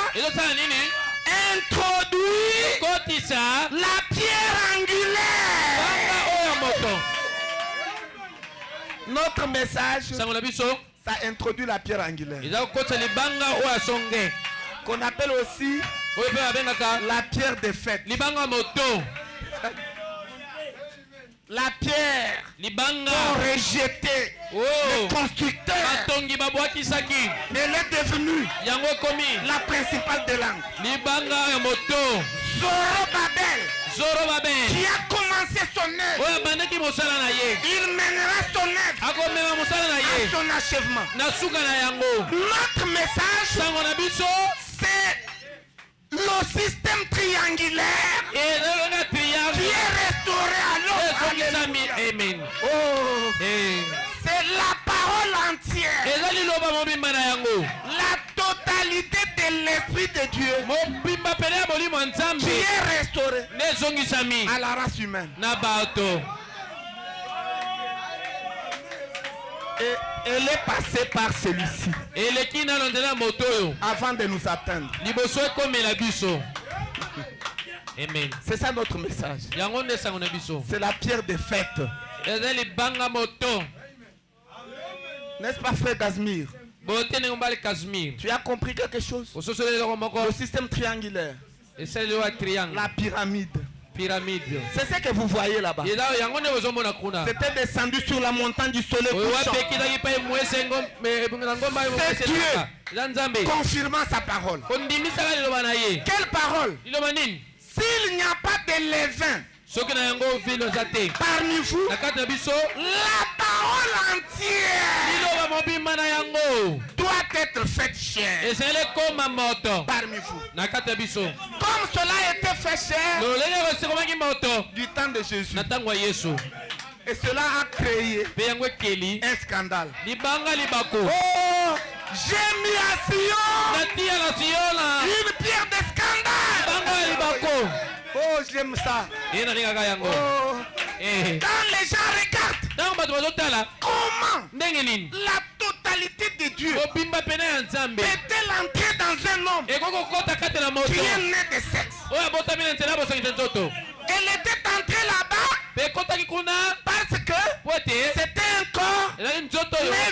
Introduit la pierre angulaire. Notre message, ça introduit la pierre angulaire, qu'on appelle aussi la pierre des fêtes. La pierre qu'ont rejeté le constructeur, elle est devenue la principale de l'angle. Zorobabel, qui a commencé son œuvre, il mènera son œuvre à son achèvement. Notre message, c'est le système triangulaire qui est restauré à l'homme. Amen. Oh. C'est la parole entière. La totalité de l'Esprit de Dieu qui est restauré à la race humaine. Et elle est passée par celui-ci avant de nous atteindre. Amen. C'est ça notre message. C'est la pierre de fête. N'est-ce pas, frère Casimir? Tu as compris quelque chose? Le système triangulaire, la pyramide. C'est ce que vous voyez là-bas. C'était descendu sur la montagne du soleil couchant. C'est Dieu confirmant sa parole. Quelle parole? S'il n'y a pas de levain parmi vous, la parole entière doit être faite chère parmi vous. Comme cela a été fait cher du temps de Jésus. Et cela a créé un scandale. Oh, j'ai mis à Sion une pierre de scandale. Oh, j'aime ça. Oh. Quand les gens regardent comment la totalité de Dieu peut-elle entrer dans un homme qui est né de sexe. Elle était entrée là-bas parce que c'était un corps né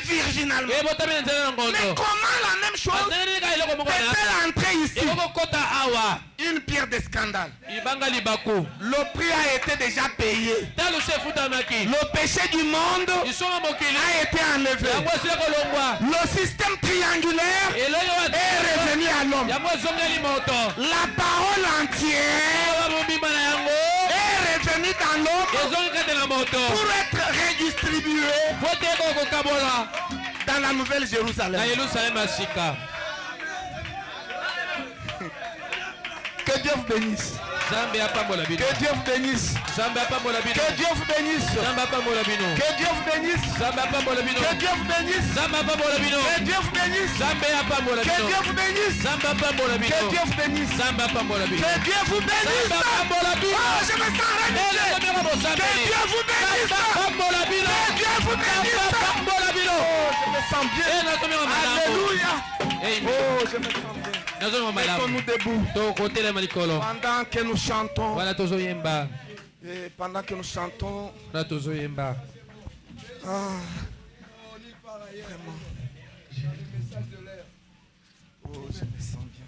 virginalement. Mais comment la même chose peut-elle entrer ici? Une pierre de scandale. Le prix a été déjà payé. Le péché du monde a été enlevé. Le système triangulaire est revenu à l'homme. La parole entière est revenue dans l'homme pour être redistribuée dans la Nouvelle Jérusalem. Que Dieu vous bénisse. Que Dieu vous bénisse. Que Dieu vous bénisse. Que Dieu vous bénisse. Que Dieu vous bénisse. Que Dieu vous bénisse. Que Dieu vous bénisse. Que Dieu vous bénisse. Que Dieu vous bénisse. Que Dieu vous bénisse. Oh, je me sens réveillé. Que Dieu vous bénisse. Que Dieu vous bénisse. Oh, je me sens bien. Alléluia. Oh, je me sens bien. Mettons-nous debout. Pendant que nous chantons. Et pendant que nous chantons. Vraiment. Oh, je me sens bien.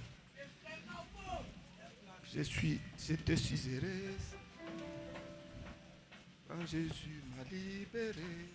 Je te suis heureuse. Quand Jésus m'a libéré.